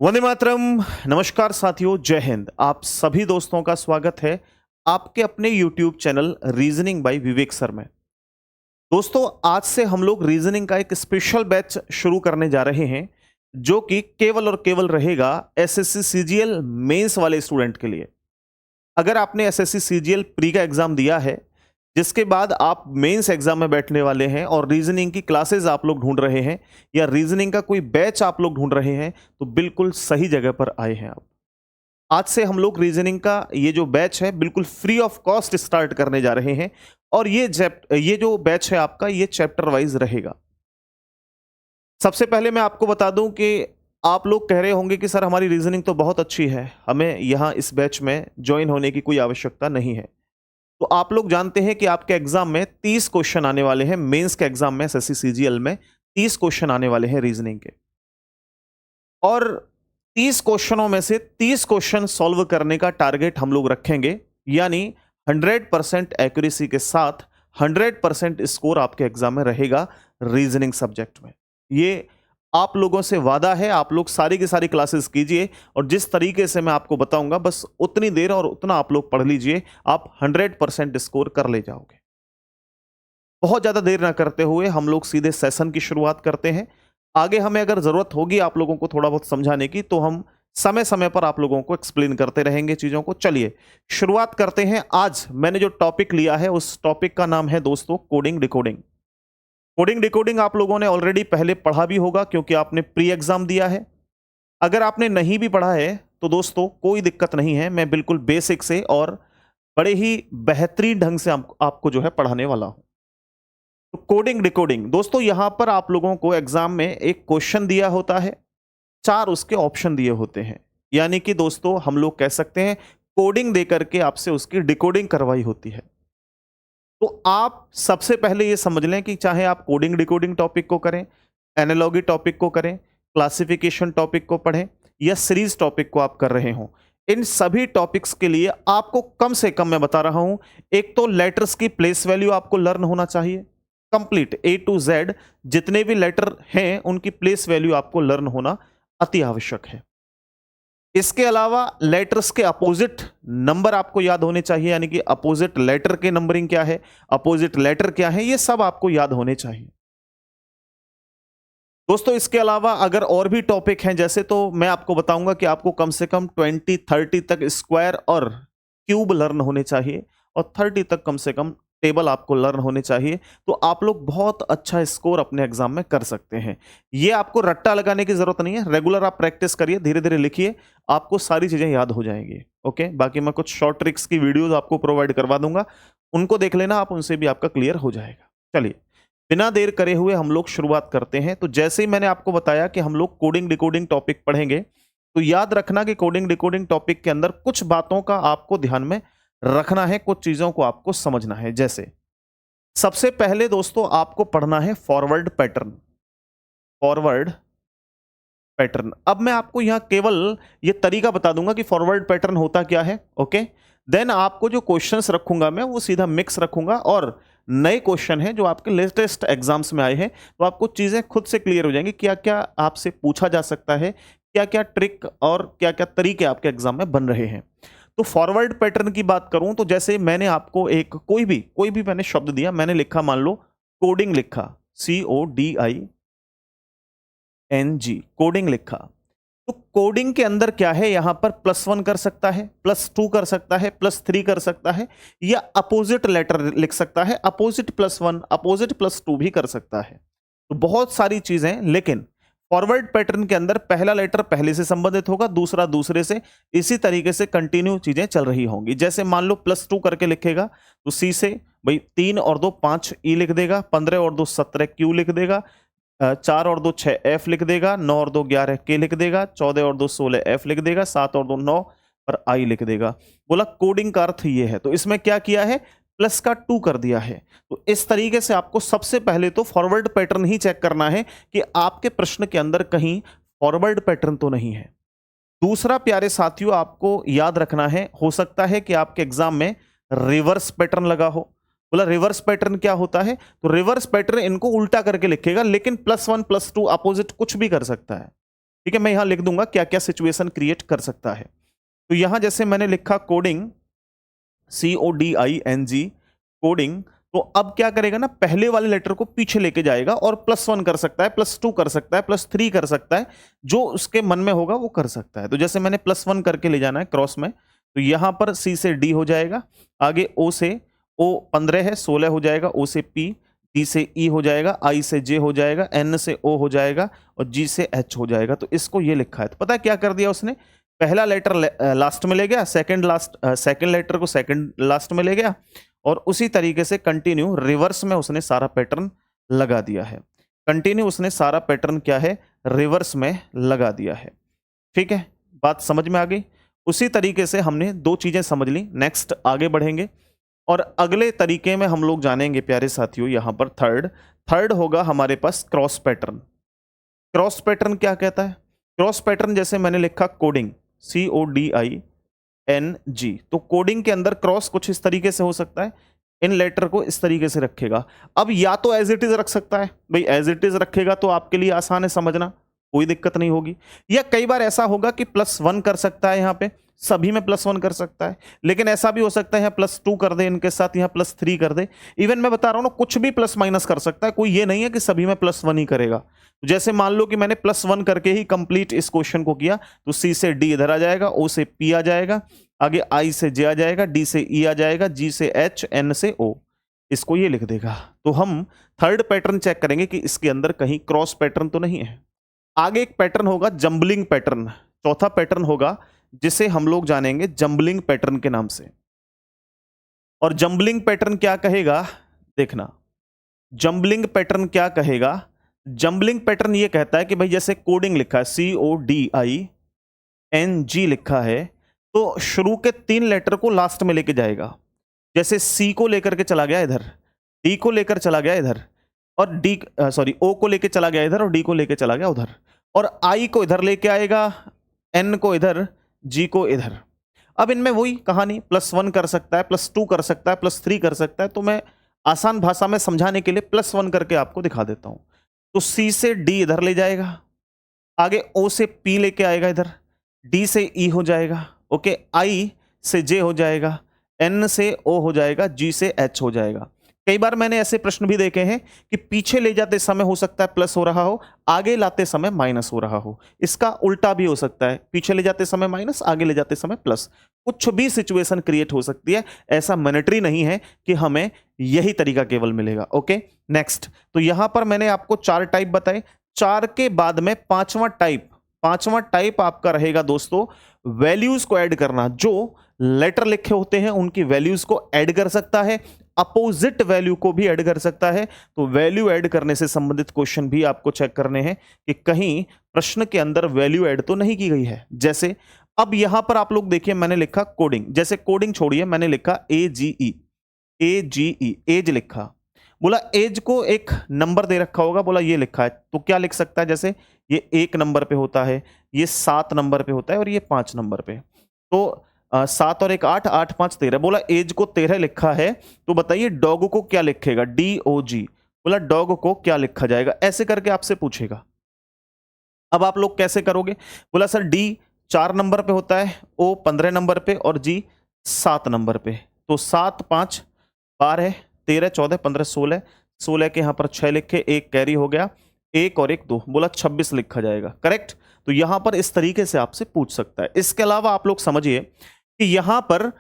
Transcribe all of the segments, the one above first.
वंदे मातरम। नमस्कार साथियों, जय हिंद। आप सभी दोस्तों का स्वागत है आपके अपने YouTube चैनल रीजनिंग बाय विवेक सर में। दोस्तों, आज से हम लोग रीजनिंग का एक स्पेशल बैच शुरू करने जा रहे हैं जो कि केवल और केवल रहेगा एसएससी सीजीएल मेंस वाले स्टूडेंट के लिए। अगर आपने एसएससी सीजीएल प्री का एग्जाम दिया है, जिसके बाद आप मेंस एग्जाम में बैठने वाले हैं और रीजनिंग की क्लासेस आप लोग ढूंढ रहे हैं या रीजनिंग का कोई बैच आप लोग ढूंढ रहे हैं, तो बिल्कुल सही जगह पर आए हैं आप। आज से हम लोग रीजनिंग का ये जो बैच है बिल्कुल फ्री ऑफ कॉस्ट स्टार्ट करने जा रहे हैं और ये जो बैच है आपका, ये चैप्टर वाइज रहेगा। सबसे पहले मैं आपको बता दूं कि आप लोग कह रहे होंगे कि सर हमारी रीजनिंग तो बहुत अच्छी है, हमें यहाँ इस बैच में ज्वाइन होने की कोई आवश्यकता नहीं है। तो आप लोग जानते हैं कि आपके एग्जाम में 30 क्वेश्चन आने वाले हैं। मेंस के एग्जाम में एसएससी सीजीएल में 30 क्वेश्चन आने वाले हैं रीजनिंग के, और 30 क्वेश्चनों में से 30 क्वेश्चन सॉल्व करने का टारगेट हम लोग रखेंगे, यानी 100% एक्यूरेसी के साथ 100% स्कोर आपके एग्जाम में रहेगा रीजनिंग सब्जेक्ट में। ये आप लोगों से वादा है। आप लोग सारी की सारी क्लासेस कीजिए और जिस तरीके से मैं आपको बताऊंगा बस उतनी देर और उतना आप लोग पढ़ लीजिए, आप 100% स्कोर कर ले जाओगे। बहुत ज़्यादा देर ना करते हुए हम लोग सीधे सेशन की शुरुआत करते हैं। आगे हमें अगर ज़रूरत होगी आप लोगों को थोड़ा बहुत समझाने की, तो हम समय समय पर आप लोगों को एक्सप्लेन करते रहेंगे चीज़ों को। चलिए शुरुआत करते हैं। आज मैंने जो टॉपिक लिया है उस टॉपिक का नाम है दोस्तों कोडिंग डिकोडिंग। कोडिंग डिकोडिंग आप लोगों ने ऑलरेडी पहले पढ़ा भी होगा क्योंकि आपने प्री एग्जाम दिया है। अगर आपने नहीं भी पढ़ा है तो दोस्तों कोई दिक्कत नहीं है, मैं बिल्कुल बेसिक से और बड़े ही बेहतरीन ढंग से आपको जो है पढ़ाने वाला हूं। तो कोडिंग डिकोडिंग दोस्तों, यहां पर आप लोगों को एग्जाम में एक क्वेश्चन दिया होता है, 4 उसके ऑप्शन दिए होते हैं, यानी कि दोस्तों हम लोग कह सकते हैं कोडिंग दे करके आपसे उसकी डिकोडिंग करवाई होती है। तो आप सबसे पहले ये समझ लें कि चाहे आप कोडिंग डिकोडिंग टॉपिक को करें, एनालॉजी टॉपिक को करें, क्लासिफिकेशन टॉपिक को पढ़ें या सीरीज टॉपिक को आप कर रहे हो, इन सभी टॉपिक्स के लिए आपको कम से कम, मैं बता रहा हूं, एक तो लेटर्स की प्लेस वैल्यू आपको लर्न होना चाहिए। कंप्लीट A to Z जितने भी लेटर हैं उनकी प्लेस वैल्यू आपको लर्न होना अति आवश्यक है। इसके अलावा लेटर्स के अपोजिट नंबर आपको याद होने चाहिए, यानी कि अपोजिट लेटर के नंबरिंग क्या है, अपोजिट लेटर क्या है, ये सब आपको याद होने चाहिए दोस्तों। इसके अलावा अगर और भी टॉपिक हैं जैसे, तो मैं आपको बताऊंगा कि आपको कम से कम 20-30 तक स्क्वायर और क्यूब लर्न होने चाहिए और 30 तक कम से कम टेबल आपको लर्न होने चाहिए। तो आप लोग बहुत अच्छा स्कोर अपने एग्जाम में कर सकते हैं। ये आपको रट्टा लगाने की जरूरत नहीं है, रेगुलर आप प्रैक्टिस करिए, धीरे धीरे लिखिए, आपको सारी चीजें याद हो जाएंगी। ओके, बाकी मैं कुछ शॉर्ट ट्रिक्स की वीडियोस आपको प्रोवाइड करवा दूंगा, उनको देख लेना आप, उनसे भी आपका क्लियर हो जाएगा। चलिए बिना देर करे हुए हम लोग शुरुआत करते हैं। तो जैसे ही मैंने आपको बताया कि हम लोग कोडिंग डिकोडिंग टॉपिक पढ़ेंगे, तो याद रखना कि कोडिंग डिकोडिंग टॉपिक के अंदर कुछ बातों का आपको ध्यान में रखना है, कुछ चीजों को आपको समझना है। जैसे सबसे पहले दोस्तों आपको पढ़ना है फॉरवर्ड पैटर्न। फॉरवर्ड पैटर्न, अब मैं आपको यहां केवल ये तरीका बता दूंगा कि फॉरवर्ड पैटर्न होता क्या है। ओके, देन आपको जो क्वेश्चंस रखूंगा मैं वो सीधा मिक्स रखूंगा, और नए क्वेश्चन हैं जो आपके लेटेस्ट एग्जाम्स में आए हैं, तो आपको चीजें खुद से क्लियर हो जाएंगी, क्या क्या आपसे पूछा जा सकता है, क्या क्या ट्रिक और क्या क्या तरीके आपके एग्जाम में बन रहे हैं। तो फॉरवर्ड पैटर्न की बात करूं तो जैसे मैंने आपको एक कोई भी मैंने शब्द दिया, मैंने लिखा, मान लो कोडिंग लिखा, CODING, कोडिंग लिखा, तो कोडिंग के अंदर क्या है, यहां पर +1 कर सकता है, +2 कर सकता है, +3 कर सकता है, या अपोजिट लेटर लिख सकता है, अपोजिट +1 अपोजिट +2 भी कर सकता है। तो बहुत सारी चीजें, लेकिन फॉरवर्ड पैटर्न के अंदर पहला लेटर पहले से संबंधित होगा, दूसरा दूसरे से, इसी तरीके से कंटिन्यू चीजें चल रही होंगी। जैसे मान लो +2 करके लिखेगा तो C से भाई 3 और 2 5 E लिख देगा, 15 और 2 17 Q लिख देगा, 4 और 2 6 F लिख देगा, 9 और 2 11 K लिख देगा, 14 और 2 16 F लिख देगा, 7 और 2 9 पर I लिख देगा। बोला कोडिंग का अर्थ ये है, तो इसमें क्या किया है, प्लस का 2 कर दिया है। तो इस तरीके से आपको सबसे पहले तो फॉरवर्ड पैटर्न ही चेक करना है कि आपके प्रश्न के अंदर कहीं फॉरवर्ड पैटर्न तो नहीं है। दूसरा प्यारे साथियों आपको याद रखना है, हो सकता है कि आपके एग्जाम में रिवर्स पैटर्न लगा हो। बोला रिवर्स पैटर्न क्या होता है, तो रिवर्स पैटर्न इनको उल्टा करके लिखेगा, लेकिन +1 +2 अपोजिट कुछ भी कर सकता है। ठीक है, मैं यहां लिख दूंगा क्या क्या सिचुएशन क्रिएट कर सकता है। तो यहां जैसे मैंने लिखा कोडिंग, CODING, कोडिंग, तो अब क्या करेगा ना, पहले वाले लेटर को पीछे लेके जाएगा और +1 कर सकता है, +2 कर सकता है, +3 कर सकता है, जो उसके मन में होगा वो कर सकता है। तो जैसे मैंने +1 करके ले जाना है क्रॉस में, तो यहां पर C से D हो जाएगा, आगे O से O 15 है 16 हो जाएगा, O से P, D से E हो जाएगा, I से J हो जाएगा, N से O हो जाएगा और G से H हो जाएगा। तो इसको ये लिखा है। तो पता है क्या कर दिया उसने, पहला लेटर लास्ट में ले गया, सेकंड लेटर को सेकंड लास्ट में ले गया और उसी तरीके से कंटिन्यू रिवर्स में उसने सारा पैटर्न लगा दिया है। कंटिन्यू उसने सारा पैटर्न क्या है, रिवर्स में लगा दिया है। ठीक है, बात समझ में आ गई। उसी तरीके से हमने दो चीजें समझ ली। नेक्स्ट आगे बढ़ेंगे और अगले तरीके में हम लोग जानेंगे प्यारे साथियों। यहां पर थर्ड होगा हमारे पास क्रॉस पैटर्न। क्रॉस पैटर्न क्या कहता है, क्रॉस पैटर्न जैसे मैंने लिखा कोडिंग, CODING, तो कोडिंग के अंदर क्रॉस कुछ इस तरीके से हो सकता है, इन लेटर को इस तरीके से रखेगा। अब या तो एज इट इज रख सकता है, भाई एज इट इज रखेगा तो आपके लिए आसान है समझना, कोई दिक्कत नहीं होगी। या कई बार ऐसा होगा कि +1 कर सकता है, यहां पे सभी में +1 कर सकता है, लेकिन ऐसा भी हो सकता है यहाँ +2 कर दे, इनके साथ यहाँ +3 कर दे। इवन मैं बता रहा हूं ना, कुछ भी प्लस माइनस कर सकता है, कोई ये नहीं है कि सभी में +1 ही करेगा। जैसे मान लो कि मैंने +1 करके ही कंप्लीट इस क्वेश्चन को किया, तो C से D इधर आ जाएगा, O से P आ जाएगा, आगे I से J आ जाएगा, D से E आ जाएगा, G से H, N से O, इसको ये लिख देगा। तो हम थर्ड पैटर्न चेक करेंगे कि इसके अंदर कहीं क्रॉस पैटर्न तो नहीं है। आगे एक पैटर्न होगा जंबलिंग पैटर्न, चौथा पैटर्न होगा जिसे हम लोग जानेंगे जंबलिंग पैटर्न के नाम से। और जंबलिंग पैटर्न क्या कहेगा, देखना जंबलिंग पैटर्न क्या कहेगा। जंबलिंग पैटर्न ये कहता है कि भाई जैसे कोडिंग लिखा है CODING लिखा है, तो शुरू के 3 लेटर को लास्ट में लेके जाएगा। जैसे C को लेकर के चला गया इधर, D को लेकर चला गया इधर, और O को लेके चला गया इधर और D को लेके चला गया उधर, और I को इधर लेके आएगा, N को इधर, G को इधर। अब इनमें वही कहानी, +1 कर सकता है, +2 कर सकता है, +3 कर सकता है। तो मैं आसान भाषा में समझाने के लिए +1 करके आपको दिखा देता हूं। तो C से D इधर ले जाएगा, आगे O से P लेके आएगा इधर, D से E हो जाएगा, ओके, I से J हो जाएगा, N से O हो जाएगा, G से H हो जाएगा। कई बार मैंने ऐसे प्रश्न भी देखे हैं कि पीछे ले जाते समय हो सकता है प्लस हो रहा हो, आगे लाते समय माइनस हो रहा हो। इसका उल्टा भी हो सकता है, पीछे ले जाते समय माइनस, आगे ले जाते समय प्लस। कुछ भी सिचुएशन क्रिएट हो सकती है, ऐसा मैंडेटरी नहीं है कि हमें यही तरीका केवल मिलेगा। Okay, next. तो यहां पर मैंने आपको 4 टाइप बताए, 4 के बाद में पांचवा टाइप आपका रहेगा दोस्तों वैल्यूज को ऐड करना। जो लेटर लिखे होते हैं उनकी वैल्यूज को ऐड कर सकता है, अपोजिट वैल्यू को भी ऐड कर सकता है। तो वैल्यू ऐड करने से संबंधित क्वेश्चन भी आपको चेक करने हैं कि कहीं प्रश्न के अंदर वैल्यू ऐड तो नहीं की गई है। जैसे अब यहां पर आप लोग देखिए, मैंने लिखा कोडिंग, जैसे कोडिंग छोड़िए, मैंने लिखा AGE, एज लिखा, बोला एज को एक नंबर दे रखा होगा, बोला ये लिखा है, तो क्या लिख सकता है, जैसे ये 1 नंबर पे होता है, ये 7 नंबर पे होता है और ये 5 नंबर पे। तो 7 और 1 8, 8 5 13, बोला एज को 13 लिखा है, तो बताइए डॉग को क्या लिखेगा, DOG, बोला डॉग को क्या लिखा जाएगा, ऐसे करके आपसे पूछेगा। अब आप लोग कैसे करोगे, बोला सर D 4 नंबर पे होता है, O 15 नंबर पे और G 7 नंबर पे। तो 7 5 12 13 14 15 16, 16 के यहां पर 6 लिखे, 1 कैरी हो गया, 1 और 1 2, बोला 26 लिखा जाएगा। करेक्ट। तो यहां पर इस तरीके से आपसे पूछ सकता है। इसके अलावा आप लोग समझिए कि यहां पर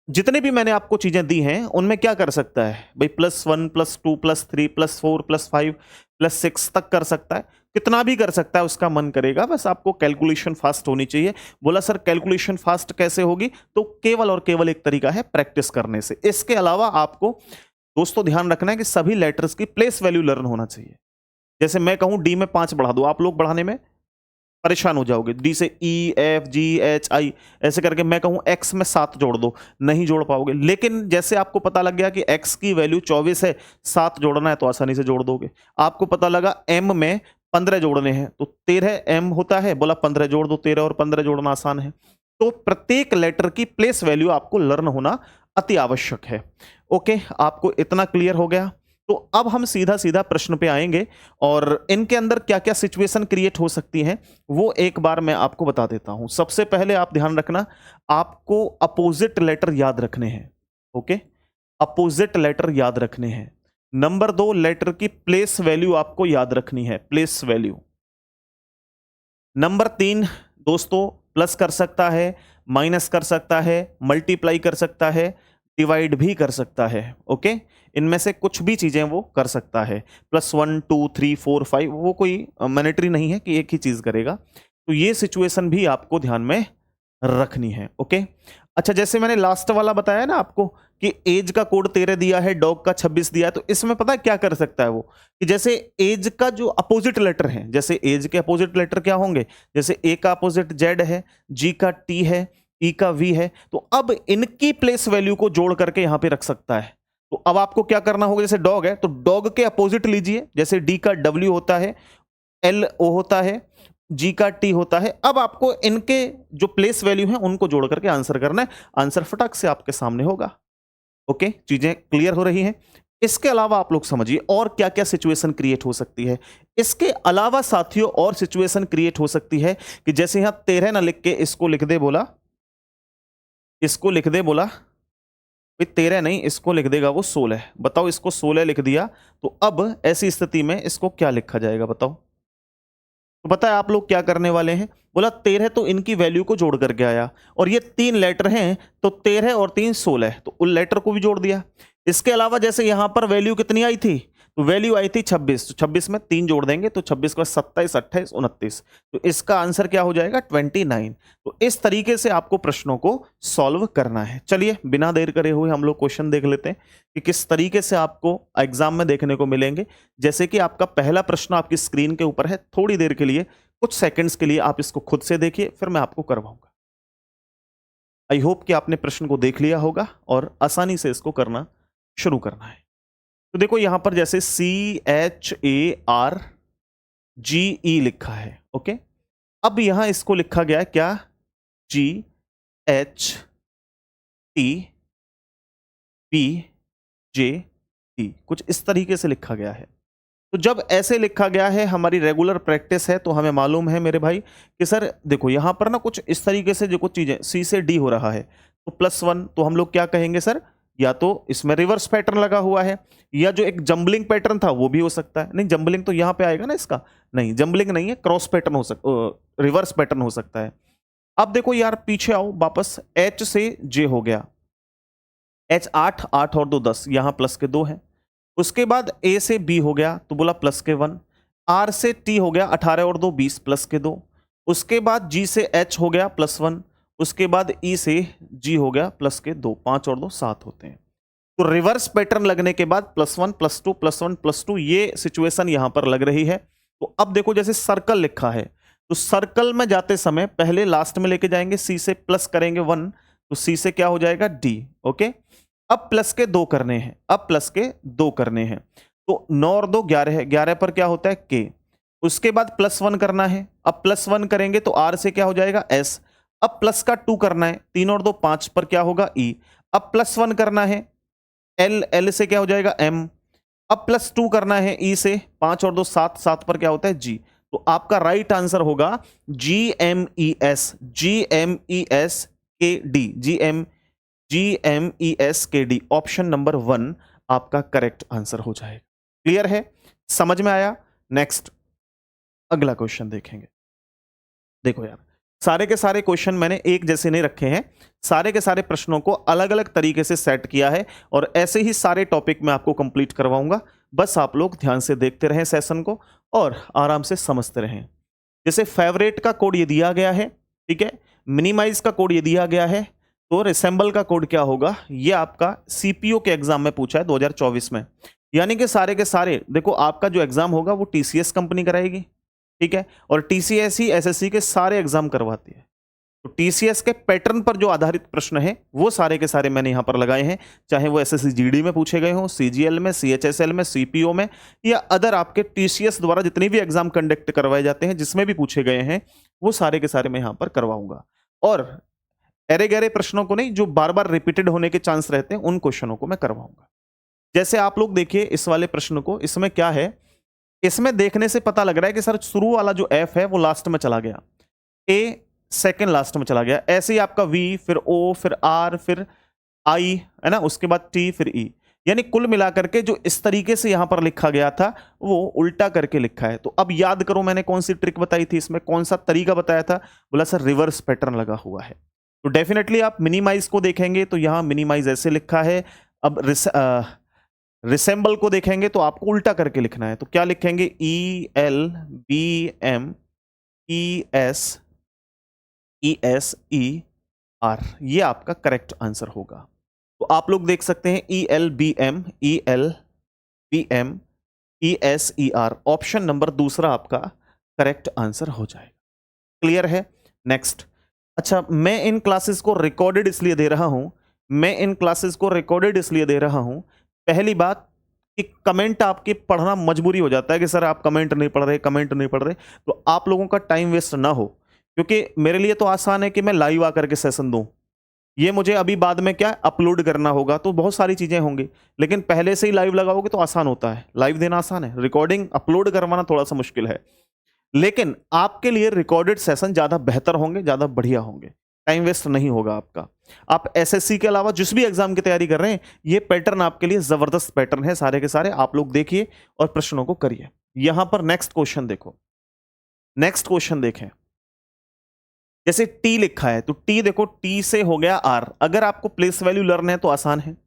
जितने भी मैंने आपको चीजें दी हैं उनमें क्या कर सकता है भाई, +1 +2 +3 +4 +5 +6 तक कर सकता है, कितना भी कर सकता है, उसका मन करेगा, बस आपको कैलकुलेशन फास्ट होनी चाहिए। बोला सर कैलकुलेशन फास्ट कैसे होगी, तो केवल और केवल एक तरीका है प्रैक्टिस करने से। इसके अलावा आपको दोस्तों ध्यान रखना है कि सभी लेटर्स की प्लेस वैल्यू लर्न होना चाहिए। जैसे मैं कहूं D में 5 बढ़ा दो, आप लोग बढ़ाने में परेशान हो जाओगे। D से E F G H I ऐसे करके मैं कहूं X में 7 जोड़ दो, नहीं जोड़ पाओगे। लेकिन जैसे आपको पता लग गया कि X की वैल्यू 24 है, 7 जोड़ना है, तो आसानी से जोड़ दोगे। आपको पता लगा M में 15 जोड़ने हैं, तो 13 M होता है, बोला 15 जोड़ दो, 13 और 15 जोड़ना आसान है। तो प्रत्येक लेटर की प्लेस वैल्यू आपको लर्न होना अति आवश्यक है। ओके, आपको इतना क्लियर हो गया। तो अब हम सीधा सीधा प्रश्न पे आएंगे और इनके अंदर क्या क्या सिचुएशन क्रिएट हो सकती हैं वो एक बार मैं आपको बता देता हूं। सबसे पहले आप ध्यान रखना, आपको अपोजिट लेटर याद रखने हैं। ओके, अपोजिट लेटर याद रखने हैं। नंबर 2, लेटर की प्लेस वैल्यू आपको याद रखनी है, प्लेस वैल्यू। नंबर 3 दोस्तों, प्लस कर सकता है, माइनस कर सकता है, मल्टीप्लाई कर सकता है, डिवाइड भी कर सकता है। ओके, इनमें से कुछ भी चीजें वो कर सकता है। +1 2 3 4 5 वो कोई मैनेटरी नहीं है कि एक ही चीज करेगा। तो ये सिचुएशन भी आपको ध्यान में रखनी है। ओके, अच्छा, जैसे मैंने लास्ट वाला बताया ना आपको कि एज का कोड 13 दिया है, डॉग का 26 दिया है, तो इसमें पता है क्या कर सकता है वो, कि जैसे एज का जो अपोजिट लेटर है, जैसे एज के अपोजिट लेटर क्या होंगे, जैसे ए का अपोजिट जेड है, जी का टी है, ई का वी है, तो अब इनकी प्लेस वैल्यू को जोड़ करके यहां पे रख सकता है। तो अब आपको क्या करना होगा, जैसे डॉग है तो डॉग के अपोजिट लीजिए, जैसे डी का डब्ल्यू होता है, एल ओ होता है, जी का टी होता है। अब आपको इनके जो प्लेस वैल्यू है उनको जोड़ करके आंसर करना है, आंसर फटाक से आपके सामने होगा। ओके, चीजें क्लियर हो रही हैं। इसके अलावा आप लोग समझिए और क्या क्या सिचुएशन क्रिएट हो सकती है। इसके अलावा साथियों और सिचुएशन क्रिएट हो सकती है कि जैसे यहां 13 ना लिख के इसको लिख दे बोला, इसको लिख दे बोला, भाई 13 नहीं, इसको लिख देगा वो 16। बताओ, इसको 16 लिख दिया, तो अब ऐसी स्थिति में इसको क्या लिखा जाएगा बताओ। तो पता है आप लोग क्या करने वाले हैं, बोला 13 तो इनकी वैल्यू को जोड़ करके आया, और ये 3 लेटर हैं तो 13 और 3 16, तो उन लेटर को भी जोड़ दिया। इसके अलावा जैसे यहां पर वैल्यू कितनी आई थी, तो वैल्यू आई थी 26, तो 26 में 3 जोड़ देंगे तो 26 का 27 28 29, तो इसका आंसर क्या हो जाएगा 29। तो इस तरीके से आपको प्रश्नों को सॉल्व करना है। चलिए बिना देर करे हुए हम लोग क्वेश्चन देख लेते हैं कि किस तरीके से आपको एग्जाम में देखने को मिलेंगे। जैसे कि आपका पहला प्रश्न आपकी स्क्रीन के ऊपर है, थोड़ी देर के लिए, कुछ सेकंड्स के लिए आप इसको खुद से देखिए, फिर मैं आपको करवाऊंगा। आई होप कि आपने प्रश्न को देख लिया होगा और आसानी से इसको करना शुरू करना है। तो देखो यहां पर जैसे CHARGE लिखा है। ओके, अब यहां इसको लिखा गया है क्या, GHTPJT, कुछ इस तरीके से लिखा गया है। तो जब ऐसे लिखा गया है, हमारी रेगुलर प्रैक्टिस है, तो हमें मालूम है मेरे भाई कि सर देखो यहां पर ना कुछ इस तरीके से जो कुछ चीजें C से D हो रहा है, तो +1, तो हम लोग क्या कहेंगे सर, या तो इसमें रिवर्स पैटर्न लगा हुआ है, या जो एक जंबलिंग पैटर्न था वो भी हो सकता है। नहीं, जंबलिंग तो यहां पे आएगा ना इसका, नहीं जंबलिंग नहीं है, क्रॉस पैटर्न हो सकता, रिवर्स पैटर्न हो सकता है। अब देखो यार पीछे आओ वापस, H से J हो गया, H 8 8 और 2 10, यहां प्लस के 2 है। उसके बाद A से B हो गया तो बोला प्लस के 1, R से T हो गया 18 और 2 20 प्लस के 2, उसके बाद G से H हो गया +1, उसके बाद E से G हो गया प्लस के 2, 5 और 2 7 होते हैं। तो रिवर्स पैटर्न लगने के बाद +1 +2 +1 +2 ये सिचुएशन यहां पर लग रही है। तो अब देखो जैसे सर्कल लिखा है, तो सर्कल में जाते समय पहले लास्ट में लेके जाएंगे, C से प्लस करेंगे 1, तो C से क्या हो जाएगा D। ओके, अब प्लस के 2 करने हैं, अब प्लस के 2 करने हैं, तो 9 और 2 11 है, 11 पर क्या होता है K। उसके बाद +1 करना है, अब +1 करेंगे तो R से क्या हो जाएगा S। अब प्लस का 2 करना है, 3 और 2 5 पर क्या होगा E। अब +1 करना है L, L से क्या हो जाएगा M। अब +2 करना है E से, 5 और 2 7, 7 पर क्या होता है G। तो आपका राइट आंसर होगा GMES, GMES KD, GMES KD, option number 1 आपका करेक्ट आंसर हो जाएगा। क्लियर है, समझ में आया। नेक्स्ट अगला क्वेश्चन देखेंगे। देखो यार सारे के सारे क्वेश्चन मैंने एक जैसे नहीं रखे हैं, सारे के सारे प्रश्नों को अलग अलग तरीके से सेट किया है, और ऐसे ही सारे टॉपिक मैं आपको कंप्लीट करवाऊंगा। बस आप लोग ध्यान से देखते रहें सेशन को और आराम से समझते रहें। जैसे फेवरेट का कोड ये दिया गया है, ठीक है, मिनिमाइज का कोड ये दिया गया है, तो रिसेंबल का कोड क्या होगा, ये आपका सीपीओ के एग्जाम में पूछा है 2024 में। यानी कि सारे के सारे देखो आपका जो एग्जाम होगा वो टीसीएस कंपनी कराएगी, ठीक है, और टीसीएस ही एसएससी के सारे एग्जाम करवाती है। तो टीसीएस के पैटर्न पर जो आधारित प्रश्न है वो सारे के सारे मैंने यहां पर लगाए हैं, चाहे वो एसएससी जीडी में पूछे गए हो, सीजीएल में, सीएचएसएल में, सीपीओ में, या अदर आपके टीसीएस द्वारा जितने भी एग्जाम कंडक्ट करवाए जाते हैं जिसमें भी पूछे गए हैं वो सारे के सारे मैं यहां पर करवाऊंगा। और अरे गहरे प्रश्नों को नहीं, जो बार बार रिपीटेड होने के चांस रहते हैं उन क्वेश्चनों को मैं करवाऊंगा। जैसे आप लोग देखिए इस वाले प्रश्न को, इसमें क्या है, इसमें देखने से पता लग रहा है कि सर शुरू वाला जो एफ है वो लास्ट में चला गया, ए सेकंड लास्ट में चला गया, ऐसे ही आपका वी, फिर ओ, फिर आर, फिर आई, है ना, उसके बाद टी, फिर ई, यानी कुल मिलाकर के जो इस तरीके से यहां पर लिखा गया था वो उल्टा करके लिखा है। तो अब याद करो मैंने कौन सी ट्रिक बताई थी, इसमें कौन सा तरीका बताया था, बोला सर रिवर्स पैटर्न लगा हुआ है। तो डेफिनेटली आप मिनिमाइज को देखेंगे तो यहां मिनिमाइज ऐसे लिखा है। अब रिसेंबल को देखेंगे तो आपको उल्टा करके लिखना है, तो क्या लिखेंगे, E L B M E S E R, ये आपका करेक्ट आंसर होगा। तो आप लोग देख सकते हैं E L B M E S E R, option number दूसरा आपका करेक्ट आंसर हो जाएगा। क्लियर है? नेक्स्ट। अच्छा, मैं इन क्लासेस को रिकॉर्डेड इसलिए दे रहा हूं, पहली बात कि कमेंट आपके पढ़ना मजबूरी हो जाता है कि सर आप कमेंट नहीं पढ़ रहे, तो आप लोगों का टाइम वेस्ट ना हो, क्योंकि मेरे लिए तो आसान है कि मैं लाइव आकर के सेशन दूं, ये मुझे अभी बाद में क्या अपलोड करना होगा, तो बहुत सारी चीजें होंगी, लेकिन पहले से ही लाइव लगाओगे तो आसान होता है, लाइव देना आसान है, रिकॉर्डिंग अपलोड करवाना थोड़ा सा मुश्किल है। लेकिन आपके लिए रिकॉर्डेड सेशन ज्यादा बेहतर होंगे, ज्यादा बढ़िया होंगे, टाइम वेस्ट नहीं होगा आपका। आप एसएससी के अलावा जिस भी एग्जाम की तैयारी कर रहे हैं, ये पैटर्न आपके लिए जबरदस्त पैटर्न है, सारे के सारे आप लोग देखिए और प्रश्नों को करिए। यहां पर नेक्स्ट क्वेश्चन देखो, नेक्स्ट क्वेश्चन देखें, जैसे टी लिखा है तो टी देखो, टी से हो गया आर, अगर आपको प्लेस वैल्यू लर्न है तो आसान है।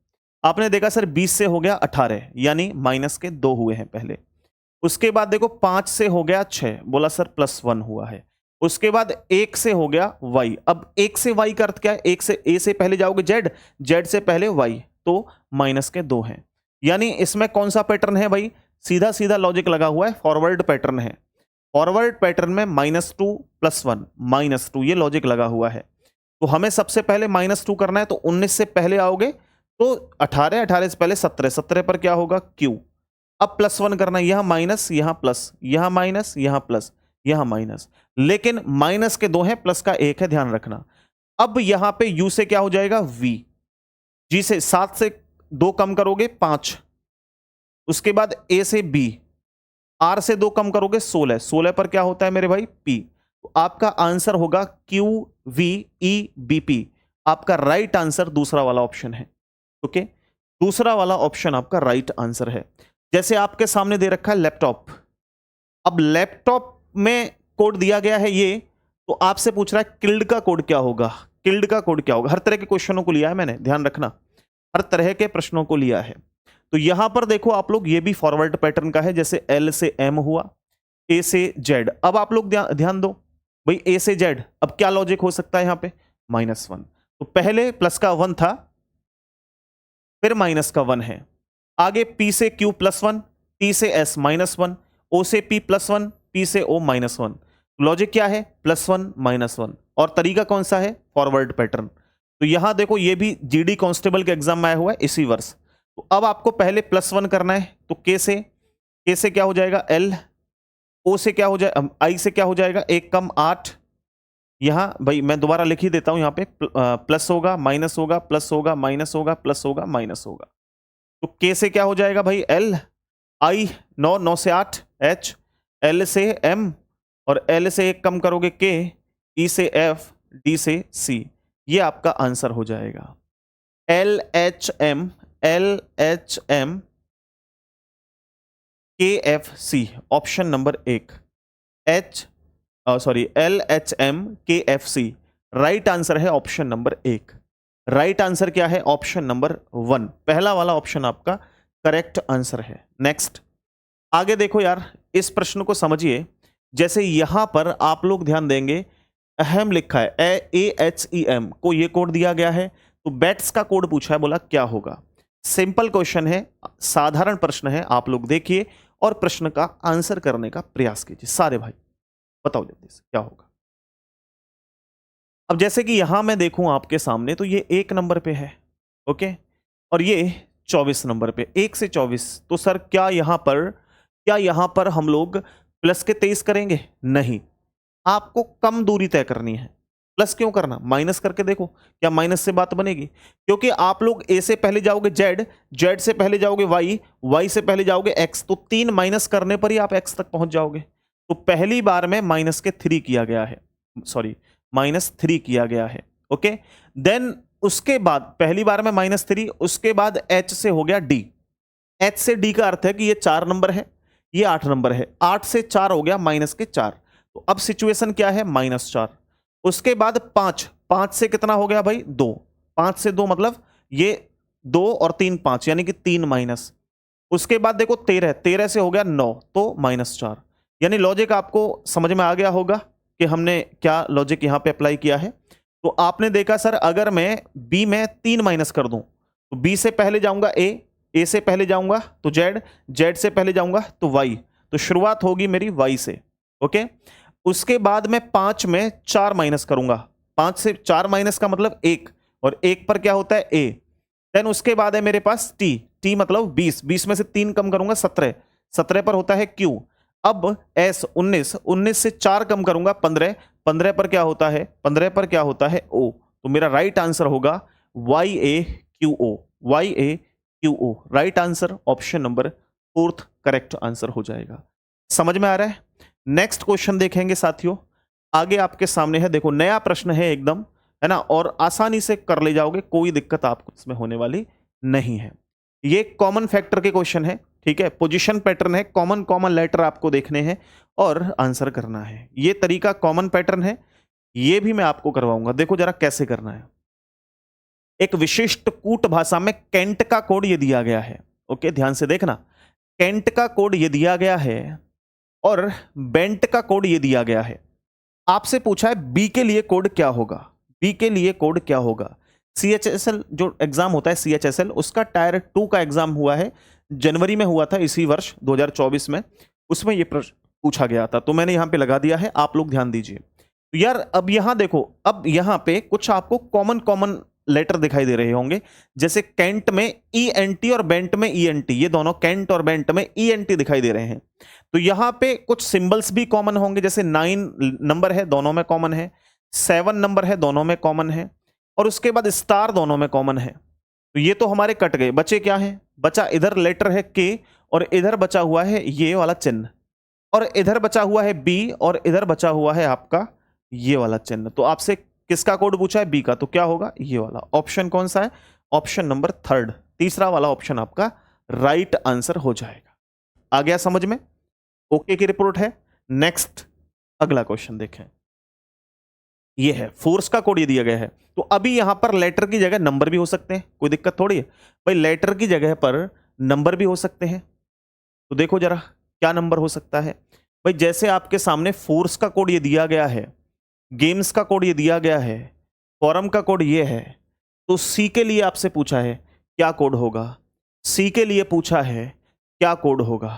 आपने देखा सर 20 से हो गया 18, यानी माइनस के 2 हुए हैं पहले। उसके बाद देखो 5 से हो गया 6, बोला सर +1 हुआ है। उसके बाद 1 से हो गया y, अब 1 से y का अर्थ क्या है, 1 से a से पहले जाओगे z, z से पहले y, तो माइनस के 2 हैं। यानी इसमें कौन सा पैटर्न है भाई, सीधा सीधा लॉजिक लगा हुआ है, फॉरवर्ड पैटर्न है। फॉरवर्ड पैटर्न में -2 +1 -2, ये लॉजिक लगा हुआ है। तो हमें सबसे पहले -2 करना है, तो 19 से पहले आओगे तो 18, 18 से पहले 17, 17 पर क्या होगा Q। अब +1 करना है, यहां माइनस, यहां प्लस, यहां माइनस, यहां प्लस, यहां माइनस, लेकिन माइनस के 2 हैं, प्लस का 1 है, ध्यान रखना। अब यहां पे U से क्या हो जाएगा V, G से 7 से 2 कम करोगे 5, उसके बाद A से B, R से 2 कम करोगे 16, 16 पर क्या होता है मेरे भाई P। तो आपका आंसर होगा QVEBP, आपका राइट आंसर दूसरा वाला ऑप्शन है। ओके, दूसरा वाला ऑप्शन आपका राइट आंसर है। जैसे आपके सामने दे रखा है लैपटॉप, अब लैपटॉप में कोड दिया गया है ये, तो आपसे पूछ रहा है किल्ड का कोड क्या होगा, किल्ड का कोड क्या होगा। हर तरह के क्वेश्चनों को लिया है मैंने, ध्यान रखना, हर तरह के प्रश्नों को लिया है। तो यहां पर देखो आप लोग, ये भी फॉरवर्ड पैटर्न का है, जैसे L से M हुआ, A से Z। अब आप लोग ध्यान दो भाई, A से Z, अब क्या लॉजिक हो सकता है यहां पे, -1, तो पहले प्लस का 1 था, फिर माइनस का 1 है, आगे P से Q +1, T से S -1, O से P +1, P से O -1। लॉजिक क्या है, +1 -1, और तरीका कौन सा है, फॉरवर्ड पैटर्न। तो यहां देखो, ये भी GD कांस्टेबल के एग्जाम में आया हुआ है इसी वर्ष। तो अब आपको पहले +1 करना है, तो K से क्या हो जाएगा L, O से क्या हो जाएगा, I से क्या हो जाएगा, 1 कम 8, यहां भाई मैं दोबारा लिख ही देता हूं, यहां पे प्लस होगा, माइनस होगा, प्लस होगा, माइनस होगा, प्लस होगा, माइनस होगा। तो K से क्या हो जाएगा भाई L, I 9 से 8 H, L से M, और L से 1 कम करोगे K, E से F, D से C, ये आपका आंसर हो जाएगा। LHM KFC, option number 1, LHM KFC, right answer है ऑप्शन नंबर 1। राइट आंसर क्या है, ऑप्शन नंबर 1, पहला वाला ऑप्शन आपका करेक्ट आंसर है। नेक्स्ट, आगे देखो यार, इस प्रश्न को समझिए। जैसे यहां पर आप लोग ध्यान देंगे, अहम लिखा है, AHEM को ये कोड दिया गया है, तो बैट्स का कोड पूछा है, बोला क्या होगा। सिंपल क्वेश्चन है, साधारण प्रश्न है, आप लोग देखिए और प्रश्न का आंसर करने का प्रयास कीजिए। सारे भाई बताओ जल्दी से क्या होगा। अब जैसे कि यहां मैं देखूं आपके सामने, तो ये 1 नंबर पे है, ओके, और ये 24 नंबर पे, 1 से 24। तो सर क्या यहां पर हम लोग प्लस के 23 करेंगे, नहीं, आपको कम दूरी तय करनी है। प्लस क्यों करना, माइनस करके देखो क्या माइनस से बात बनेगी। क्योंकि आप लोग ए से पहले जाओगे जेड, जेड से पहले जाओगे वाई, वाई से पहले जाओगे एक्स, तो 3 माइनस करने पर ही आप एक्स तक पहुंच जाओगे। तो पहली बार में माइनस के 3 किया गया है, सॉरी -3 किया गया है। ओके, देन उसके बाद पहली बार में -3, उसके बाद एच से हो गया डी। एच से डी का अर्थ है कि ये 4 नंबर है, ये 8 नंबर है, 8 से 4 हो गया माइनस के 4। तो अब सिचुएशन क्या है, -4। उसके बाद 5, 5 से कितना हो गया भाई 2, 5 से 2 मतलब ये 2 और 3 5 यानी कि 3 माइनस। उसके बाद देखो 13, 13 से हो गया 9 तो -4। यानी लॉजिक आपको समझ में आ गया होगा कि हमने क्या लॉजिक यहां पे अप्लाई किया है। तो आपने देखा सर अगर मैं बी में 3 माइनस कर दूं तो बी से पहले जाऊंगा ए से पहले जाऊंगा तो जेड, जेड से पहले जाऊंगा तो वाई, तो शुरुआत होगी मेरी वाई से। ओके, उसके बाद मैं 5 में 4 माइनस करूंगा, 5 से 4 माइनस का मतलब 1, और 1 पर क्या होता है ए। देन उसके बाद है मेरे पास टी, टी मतलब 20, 20 में से 3 कम करूंगा 17, 17 पर होता है क्यू। अब एस 19, 19 से 4 कम करूंगा 15, 15 पर क्या होता है, 15 पर क्या होता है ओ। तो मेरा राइट आंसर होगा Y A Q O, Y A Q O. Right answer option number 4th correct answer हो जाएगा। समझ में आ रहा है। नेक्स्ट क्वेश्चन देखेंगे साथियों, आगे आपके सामने है, देखो नया प्रश्न है एकदम, है ना, और आसानी से कर ले जाओगे, कोई दिक्कत आपको इसमें होने वाली नहीं है। ये कॉमन फैक्टर के क्वेश्चन है, ठीक है, पोजीशन पैटर्न है, कॉमन कॉमन लेटर आपको देखने हैं और आंसर करना है। ये तरीका कॉमन पैटर्न है, ये भी मैं आपको करवाऊंगा। देखो जरा कैसे करना है। एक विशिष्ट कूट भाषा में कैंट का कोड ये दिया गया है। ओके, ध्यान से देखना, कैंट का कोड ये दिया गया है और बेंट का कोड ये दिया गया है। आपसे पूछा है बी के लिए कोड क्या होगा, बी के लिए कोड क्या होगा। सीएचएसएल जो एग्जाम होता है सीएचएसएल, उसका टायर 2 का एग्जाम हुआ है, जनवरी में हुआ था इसी वर्ष 2024 में, उसमें ये प्रश्न पूछा गया था। तो मैंने यहां पे लगा दिया है, आप लोग ध्यान दीजिए। तो यार अब यहां देखो, अब यहां पे कुछ आपको कॉमन कॉमन लेटर दिखाई दे रहे होंगे, जैसे कैंट में ईएनटी और बेंट में ईएनटी, ये दोनों कैंट और बेंट में ईएनटी दिखाई दे रहे हैं। तो यहां पे कुछ सिंबल्स भी कॉमन होंगे, जैसे 9 नंबर है दोनों में कॉमन है, 7 नंबर है दोनों में कॉमन है, और उसके बाद स्टार दोनों में कॉमन है। तो ये तो हमारे कट गए, बचे क्या है, बचा इधर लेटर है के, और इधर बचा हुआ है ये वाला चिन्ह, और इधर बचा हुआ है बी, और इधर बचा हुआ है आपका ये वाला चिन्ह। तो आपसे किसका कोड पूछा है, बी का, तो क्या होगा ये वाला। ऑप्शन कौन सा है, ऑप्शन नंबर 3rd, तीसरा वाला ऑप्शन आपका राइट आंसर हो जाएगा। आ गया समझ में, ओके की रिपोर्ट है। नेक्स्ट अगला क्वेश्चन देखें, ये है फोर्स का कोड ये दिया गया है। तो अभी यहां पर लेटर की जगह नंबर भी हो सकते हैं, कोई दिक्कत थोड़ी है भाई, लेटर की जगह पर नंबर भी हो सकते हैं। तो देखो जरा क्या नंबर हो सकता है भाई, जैसे आपके सामने फोर्स का कोड ये दिया गया है, गेम्स का कोड ये दिया गया है, फॉरम का कोड ये है, तो सी के लिए आपसे पूछा है क्या कोड होगा, सी के लिए पूछा है क्या कोड होगा।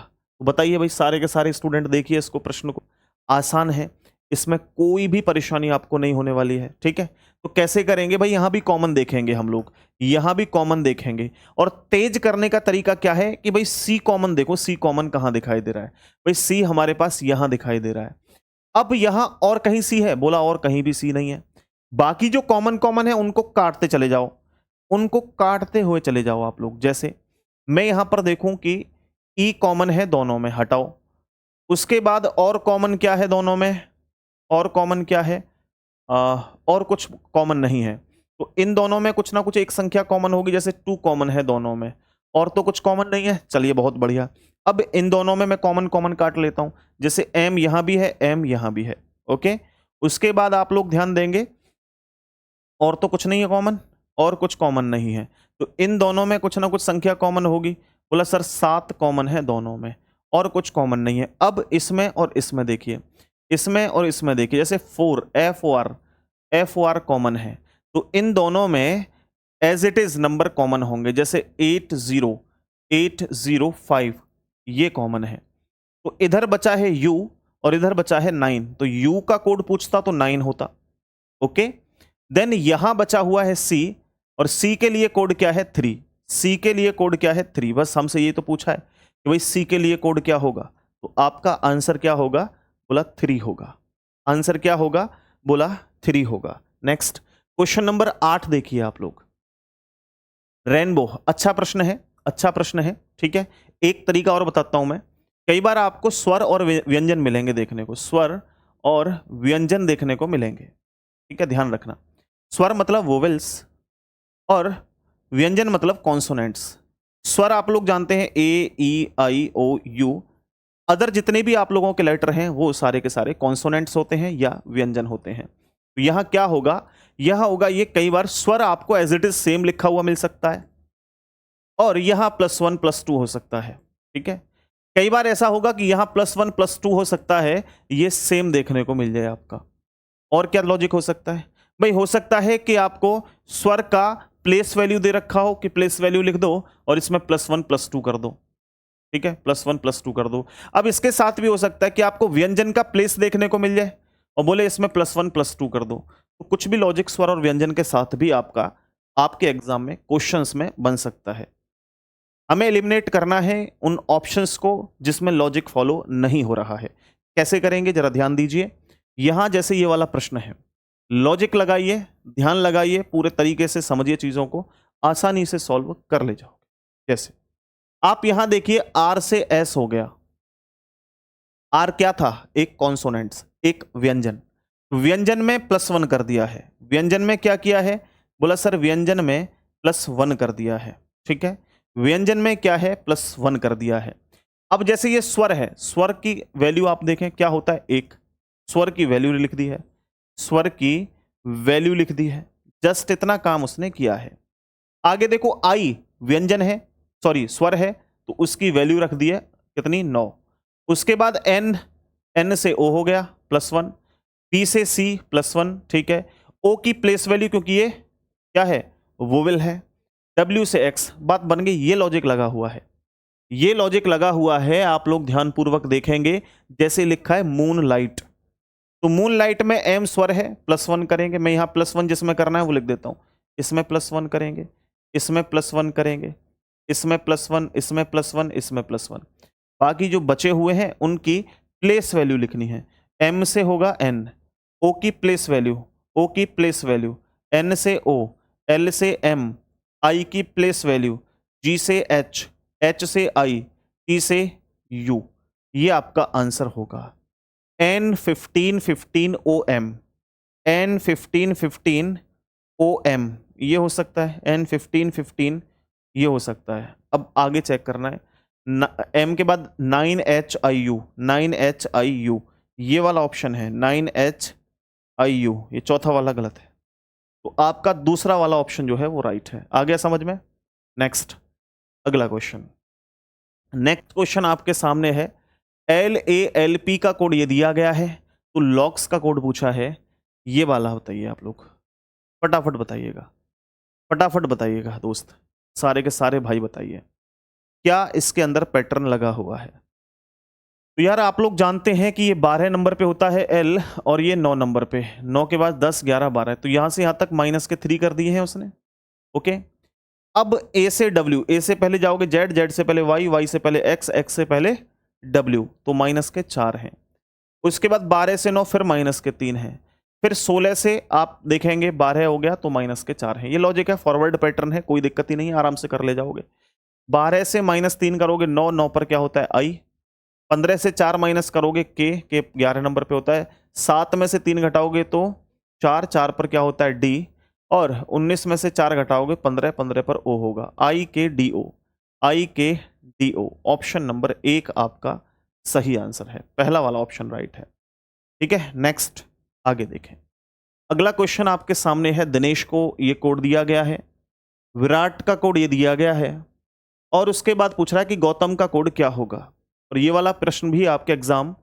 तो बताइए भाई सारे के सारे स्टूडेंट, देखिए इसको, प्रश्न को, आसान है, इसमें कोई भी परेशानी आपको नहीं होने वाली है, ठीक है। तो कैसे करेंगे भाई, यहां भी कॉमन देखेंगे हम लोग, यहां भी कॉमन देखेंगे, और तेज करने का तरीका क्या है कि भाई सी कॉमन देखो, सी कॉमन कहां दिखाई दे रहा है भाई, सी हमारे पास यहां दिखाई दे रहा है। अब यहां और कहीं सी है, बोला और कहीं भी सी नहीं है। बाकी जो कॉमन कॉमन है उनको काटते चले जाओ, उनको काटते हुए चले जाओ आप लोग। जैसे मैं यहां पर देखूं कि ई कॉमन है दोनों में, हटाओ। उसके बाद और कॉमन क्या है दोनों में, और कॉमन क्या है, और कुछ कॉमन नहीं है। तो इन दोनों में कुछ ना कुछ एक संख्या कॉमन होगी, जैसे 2 कॉमन है दोनों में, और तो कुछ कॉमन नहीं है, चलिए बहुत बढ़िया। अब इन दोनों में मैं कॉमन कॉमन काट लेता हूं, जैसे एम यहां भी है, एम यहां भी है, ओके। उसके बाद आप लोग ध्यान देंगे, और तो कुछ नहीं है कॉमन, और कुछ कॉमन नहीं है, तो इन दोनों में कुछ ना कुछ संख्या कॉमन होगी। बोला सर 7 कॉमन है दोनों में, और कुछ कॉमन नहीं है। अब इसमें और इसमें देखिए, इसमें और इसमें देखिए, जैसे 4 एफ ओ आर कॉमन है, तो इन दोनों में as it is number common होंगे, जैसे 805 ये कॉमन है। तो इधर बचा है यू और इधर बचा है 9, तो यू का कोड पूछता तो 9 होता, ओके। देन यहां बचा हुआ है सी, और सी के लिए कोड क्या है 3, सी के लिए कोड क्या है 3। बस हमसे ये तो पूछा है कि भाई सी के लिए कोड क्या होगा, तो आपका आंसर क्या होगा, बोला 3 होगा। आंसर क्या होगा, बोला 3 होगा। नेक्स्ट क्वेश्चन नंबर 8 देखिए आप लोग। रेनबो, अच्छा प्रश्न है, अच्छा प्रश्न है, ठीक है। एक तरीका और बताता हूं मैं। कई बार आपको स्वर और व्यंजन मिलेंगे देखने को, स्वर और व्यंजन देखने को मिलेंगे, ठीक है, ध्यान रखना। स्वर मतलब वोवेल्स और व्यंजन मतलब कॉन्सोनेंट्स। स्वर आप लोग जानते हैं ए, ई, आई, ओ, यू। अदर जितने भी आप लोगों के लेटर हैं वो सारे के सारे कॉन्सोनेंट्स होते हैं या व्यंजन होते हैं। तो यहां क्या होगा, यह होगा ये, कई बार स्वर आपको एज इट इज सेम लिखा हुआ मिल सकता है और यहां +1 +2 हो सकता है, ठीक है। कई बार ऐसा होगा कि यहां +1 +2 हो सकता है, ये सेम देखने को मिल जाए आपका। और क्या लॉजिक हो सकता है भाई, हो सकता है कि आपको स्वर का प्लेस वैल्यू दे रखा हो कि प्लेस वैल्यू लिख दो और इसमें +1 +2 कर दो, ठीक है, +1 +2 कर दो। अब इसके साथ भी हो सकता है कि आपको व्यंजन का प्लेस देखने को मिल जाए और बोले इसमें +1 +2 कर दो। तो कुछ भी लॉजिक स्वर और व्यंजन के साथ भी आपका आपके एग्जाम में क्वेश्चंस में बन सकता है। हमें एलिमिनेट करना है उन ऑप्शंस को जिसमें लॉजिक फॉलो नहीं हो रहा है। कैसे करेंगे जरा ध्यान दीजिए। यहां जैसे ये वाला प्रश्न है, लॉजिक लगाइए, ध्यान लगाइए, पूरे तरीके से समझिए चीजों को, आसानी से सॉल्व कर ले जाओगे। कैसे, आप यहां देखिए आर से एस हो गया। आर क्या था, एक कॉन्सोनेंट्स, एक व्यंजन। व्यंजन में +1 कर दिया है। व्यंजन में क्या किया है, बोला सर व्यंजन में +1 कर दिया है, ठीक है। व्यंजन में क्या है, +1 कर दिया है। अब जैसे ये स्वर है, स्वर की वैल्यू आप देखें क्या होता है, एक स्वर की वैल्यू लिख दी है, स्वर की वैल्यू लिख दी है, जस्ट इतना काम उसने किया है। आगे देखो आई व्यंजन है, सॉरी स्वर है, तो उसकी वैल्यू रख दी है कितनी, 9। उसके बाद एन, एन से ओ हो गया +1, पी से सी +1, ठीक है। ओ की प्लेस वैल्यू, क्योंकि ये क्या है, वोवेल है। डब्ल्यू से एक्स, बात बन गई। ये लॉजिक लगा हुआ है, ये लॉजिक लगा हुआ है। आप लोग ध्यानपूर्वक देखेंगे, जैसे लिखा है मून लाइट, तो मून लाइट में एम स्वर है, +1 करेंगे। मैं यहां +1 जिसमें करना है वो लिख देता हूं, इसमें +1 करेंगे, इसमें +1 करेंगे, इसमें +1, इसमें +1, इसमें +1। बाकी जो बचे हुए हैं उनकी प्लेस वैल्यू लिखनी है। एम से होगा एन, ओ की प्लेस वैल्यू, ओ की प्लेस वैल्यू, एन से ओ, एल से एम, आई की प्लेस वैल्यू, जी से एच, एच से आई, टी से यू। ये आपका आंसर होगा N1515 OM, N1515 OM ये हो सकता है, N1515 ये हो सकता है। अब आगे चेक करना है, M के बाद 9HIU, 9HIU ये वाला ऑप्शन है, 9HIU, ये चौथा वाला गलत है, तो आपका दूसरा वाला ऑप्शन जो है वो राइट है। आ गया समझ में। नेक्स्ट, अगला क्वेश्चन। नेक्स्ट क्वेश्चन आपके सामने है, LALP का कोड ये दिया गया है, तो लॉक्स का कोड पूछा है, ये वाला बताइए आप लोग, फटाफट बताइएगा, फटाफट बताइएगा दोस्त, सारे के सारे भाई बताइए क्या इसके अंदर पैटर्न लगा हुआ है। तो यार आप लोग जानते हैं कि ये 12 नंबर पे होता है L और ये 9 नंबर पे, 9 के बाद 10 11 12, तो यहां से यहां तक -3 कर दिए हैं उसने, ओके। अब A से W, A से पहले जाओगे Z, Z से पहले Y, Y से पहले X, X से पहले W, तो -4 हैं। उसके बाद 12 से 9 फिर -3 हैं, फिर 16 से आप देखेंगे 12 हो गया तो -4 हैं। ये लॉजिक है, फॉरवर्ड पैटर्न है, कोई दिक्कत ही नहीं, आराम से कर ले जाओगे। 12 से -3 करोगे 9, 9 पर क्या होता है I, 15 से 4 माइनस करोगे K, 11 नंबर पे होता है, 7 में से 3 घटाओगे तो 4, 4 पर क्या होता है D, और 19 में से 4 घटाओगे 15, 15 पर O होगा, IKDO, IKDO। ऑप्शन नंबर 1 आपका सही आंसर है, पहला वाला ऑप्शन राइट है, ठीक है। नेक्स्ट आगे देखें, अगला क्वेश्चन आपके सामने है। दिनेश को ये कोड दिया गया है, विराट का कोड ये दिया गया है, और उसके बाद पूछ रहा है कि गौतम का कोड क्या होगा। और ये वाला प्रश्न भी आपके एग्जाम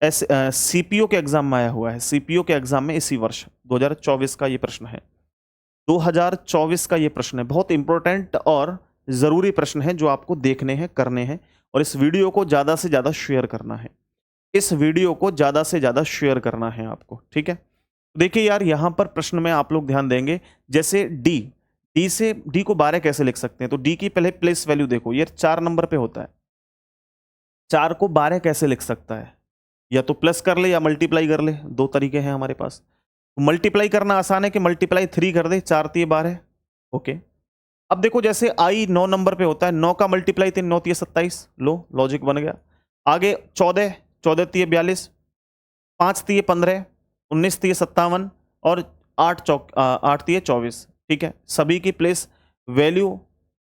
सीपीओ के एग्जाम में आया हुआ है, सीपीओ के एग्जाम में इसी वर्ष 2024 का ये प्रश्न है, 2024 का ये प्रश्न है। बहुत इंपॉर्टेंट और जरूरी प्रश्न है जो आपको देखने हैं, करने हैं, और इस वीडियो को ज्यादा से ज्यादा शेयर करना है, इस वीडियो को ज्यादा से ज्यादा शेयर करना है आपको, ठीक है। देखिए यार यहां पर प्रश्न में आप लोग ध्यान देंगे, जैसे डी से डी को 12 कैसे लिख सकते हैं, तो डी की पहले प्लेस वैल्यू देखो, ये 4 नंबर पे होता है, 4 को 12 कैसे लिख सकता है, या तो प्लस कर ले या मल्टीप्लाई कर ले, दो तरीके हैं हमारे पास। मल्टीप्लाई करना आसान है कि मल्टीप्लाई 3 कर दे, 4 3 12। ओके, अब देखो जैसे आई 9 नंबर पे होता है, 9 का मल्टीप्लाई 3 9 3 27, लो लॉजिक बन गया। आगे 14 14 3 42, 5 3 15, 19 3 57 और 8 3 24। ठीक है, सभी की प्लेस वैल्यू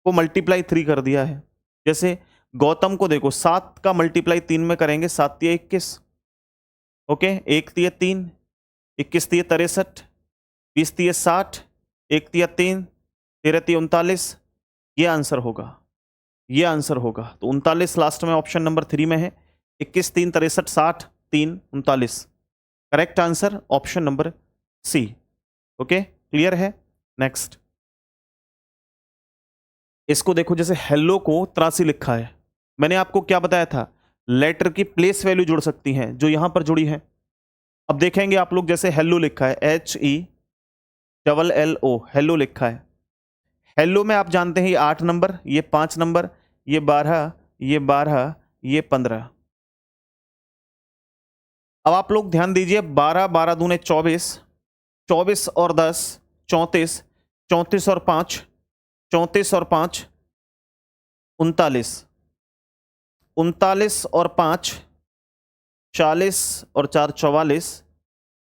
को मल्टीप्लाई 3 कर दिया है। जैसे गौतम को देखो, 7 का मल्टीप्लाई 3 में करेंगे, 7 3 21। ओके, 1 3 3, 21 3 63, 20 3 60, 1 3 3, 13 3 39। ये आंसर होगा, ये आंसर होगा। तो 39 लास्ट में ऑप्शन नंबर 3 में है। 21 3 63 60 3 39, correct answer option number C. Okay, clear है। नेक्स्ट, इसको देखो, जैसे हेलो को 83 लिखा है, मैंने आपको क्या बताया था, लेटर की प्लेस वैल्यू जुड़ सकती हैं, जो यहां पर जुड़ी है। अब देखेंगे आप लोग, जैसे हेलो लिखा है, HELLO, हेलो लिखा है। हेलो में आप जानते हैं ये 8 नंबर, ये 5 नंबर, ये 12, ये 12, ये 15। अब आप लोग ध्यान दीजिए, 12 12 दूने 24, 24 और 10 34, 34 और 5 34 और 5 39, 39 और 5 40 और 4 44,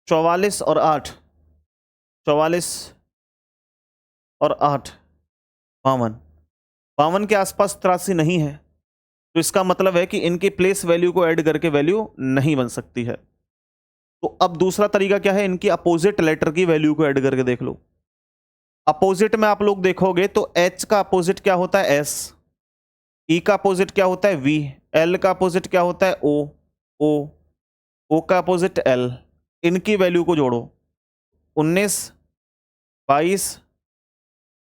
44 और 8 44 और 8 52, 52 के आसपास 83 नहीं है, तो इसका मतलब है कि इनकी प्लेस वैल्यू को ऐड करके वैल्यू नहीं बन सकती है। तो अब दूसरा तरीका क्या है, इनकी अपोजिट लेटर की वैल्यू को ऐड करके देख लो। अपोजिट में आप लोग देखोगे तो H का अपोजिट क्या होता है, S, E का अपोजिट क्या होता है, V, L का अपोजिट क्या होता है, O का अपोजिट L। इनकी वैल्यू को जोड़ो, 19 22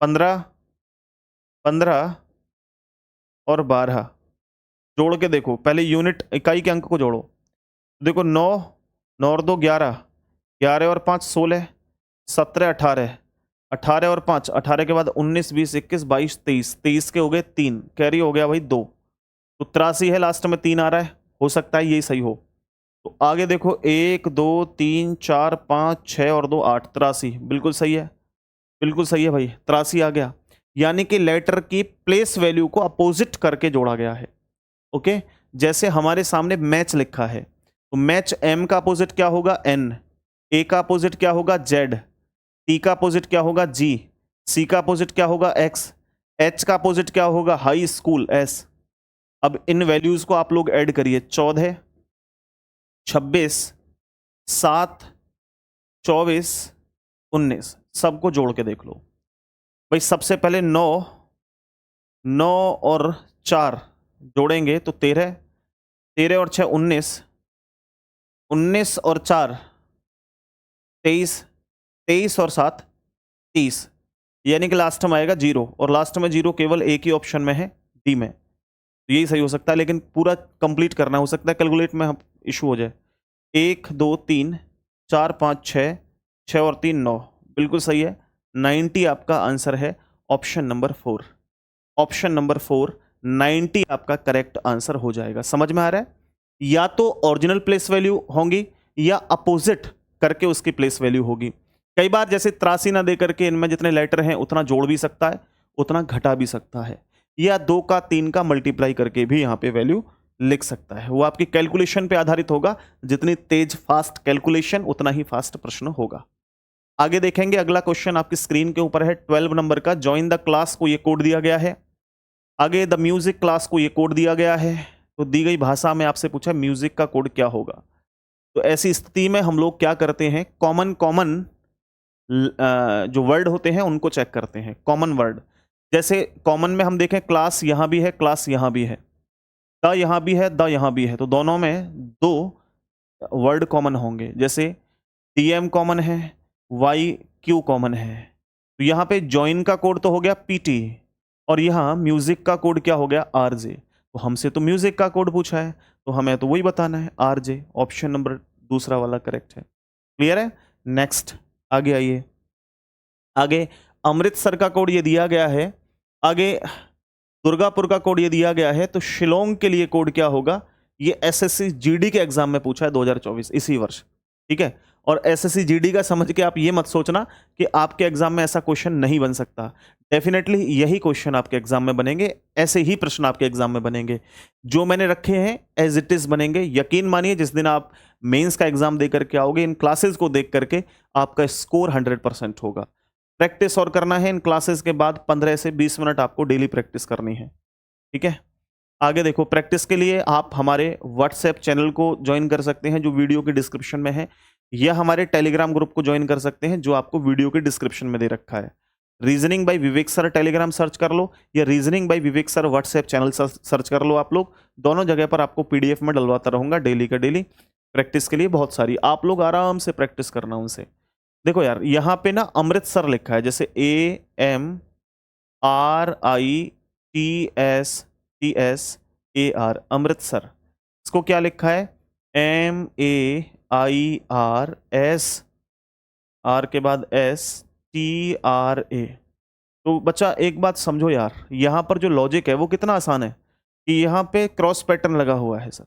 15 15 और 12 जोड़ के देखो। पहले यूनिट इकाई के अंक को जोड़ो, देखो 9 9 और 2 11, 11 और 5 16, 17 18, 18 और 5 18 के बाद 19 20 21 22 23, 23 के हो गए 3, कैरी हो गया भाई 2, तो 83 है, लास्ट में 3 आ रहा है, हो सकता है यही सही हो। तो आगे देखो 1 2 3 4 5 6 और 2 8, 83 बिल्कुल सही है, बिल्कुल सही है भाई, 83 आ गया। यानी कि लेटर की प्लेस वैल्यू को अपोजिट करके जोड़ा गया है। ओके, जैसे हमारे सामने मैच लिखा है, तो मैच M का अपोजिट क्या होगा, N, A का अपोजिट क्या होगा, Z, T का अपोजिट क्या होगा, G, C का अपोजिट क्या होगा, X, H का अपोजिट क्या होगा, हाई स्कूल, S। अब इन वैल्यूज को आप लोग ऐड करिए, 14 26 7 24 19, सबको जोड़ के देख लो भाई। सबसे पहले 9 9 और 4 जोड़ेंगे तो 13, 13 और 6 19, 19 और 4 23, 23 और 7 30, यानी कि लास्ट में आएगा 0, और लास्ट में 0 केवल एक ही ऑप्शन में है, डी में। तो यही सही हो सकता है, लेकिन पूरा कंप्लीट करना, हो सकता है कैलकुलेट में इशू हो जाए। 1 2 3 4 5 6, 6 और 3 9, बिल्कुल सही है। 90 आपका आंसर है, ऑप्शन नंबर 4। ऑप्शन नंबर 4 90 आपका करेक्ट आंसर हो जाएगा। समझ में आ रहा है, या तो ओरिजिनल प्लेस वैल्यू होंगी या अपोजिट करके उसकी प्लेस वैल्यू होगी। कई बार जैसे 83 ना दे करके इनमें जितने लेटर हैं उतना जोड़ भी सकता है, उतना घटा भी सकता है, या 2 का 3 का मल्टीप्लाई करके भी यहाँ पे वैल्यू लिख सकता है। वो आपकी कैलकुलेशन पे आधारित होगा, जितनी तेज फास्ट कैलकुलेशन उतना ही फास्ट प्रश्न होगा। आगे देखेंगे, अगला क्वेश्चन आपकी स्क्रीन के ऊपर है 12 नंबर का। ज्वाइन द क्लास को ये कोड दिया गया है। आगे द म्यूजिक क्लास को ये कोड दिया गया है। तो दी गई भाषा में आपसे पूछा म्यूजिक का कोड क्या होगा। तो ऐसी स्थिति में हम लोग क्या करते हैं, कॉमन जो वर्ड होते हैं उनको चेक करते हैं, कॉमन वर्ड। जैसे कॉमन में हम देखें, क्लास यहाँ भी है, क्लास यहाँ भी है, द यहाँ भी है, द यहाँ भी है, तो दोनों में 2 वर्ड कॉमन होंगे। जैसे टीएम कॉमन है, वाई क्यू कॉमन है, तो यहाँ पे जॉइन का कोड तो हो गया पीटी, और यहाँ म्यूजिक का कोड क्या हो गया, आरजे। तो हमसे तो म्यूजिक का कोड पूछा है, तो हमें तो वही बताना है, आरजे। ऑप्शन नंबर दूसरा वाला करेक्ट है। क्लियर है। नेक्स्ट आगे आइए। आगे अमृतसर का कोड ये दिया गया है, आगे दुर्गापुर का कोड ये दिया गया है, तो शिलोंग के लिए कोड क्या होगा, ये एसएससी जीडी के एग्जाम में पूछा है 2024 इसी वर्ष। ठीक है, और एसएससी जीडी का समझ के आप ये मत सोचना कि आपके एग्जाम में ऐसा क्वेश्चन नहीं बन सकता। डेफिनेटली यही क्वेश्चन आपके एग्जाम में बनेंगे, ऐसे ही प्रश्न आपके एग्जाम में बनेंगे। जो मैंने रखे हैं एज इट इज बनेंगे। यकीन मानिए जिस दिन आप मेंस का एग्जाम दे करके आओगे, इन क्लासेस को देख करके आपका स्कोर 100% होगा। प्रैक्टिस और करना है इन क्लासेस के बाद 15 से 20 मिनट आपको डेली प्रैक्टिस करनी है, ठीक है। आगे देखो, प्रैक्टिस के लिए आप हमारे व्हाट्सएप चैनल को ज्वाइन कर सकते हैं जो वीडियो के डिस्क्रिप्शन में है, या हमारे टेलीग्राम ग्रुप को ज्वाइन कर सकते हैं जो आपको वीडियो के डिस्क्रिप्शन में दे रखा है। रीजनिंग बाय विवेक सर टेलीग्राम सर्च कर लो, या रीजनिंग बाय विवेक सर व्हाट्सएप चैनल सर्च कर लो। आप लोग दोनों जगह पर आपको पीडीएफ में डलवाता रहूंगा डेली का डेली प्रैक्टिस के लिए बहुत सारी। आप लोग आराम से प्रैक्टिस करना उनसे। देखो यार, यहाँ पे ना अमृतसर लिखा है, जैसे AMRITSTSAR अमृतसर। इसको क्या लिखा है? MAIRS, आर के बाद STRA। तो बच्चा एक बात समझो यार, यहाँ पर जो लॉजिक है वो कितना आसान है कि यहाँ पे क्रॉस पैटर्न लगा हुआ है सर।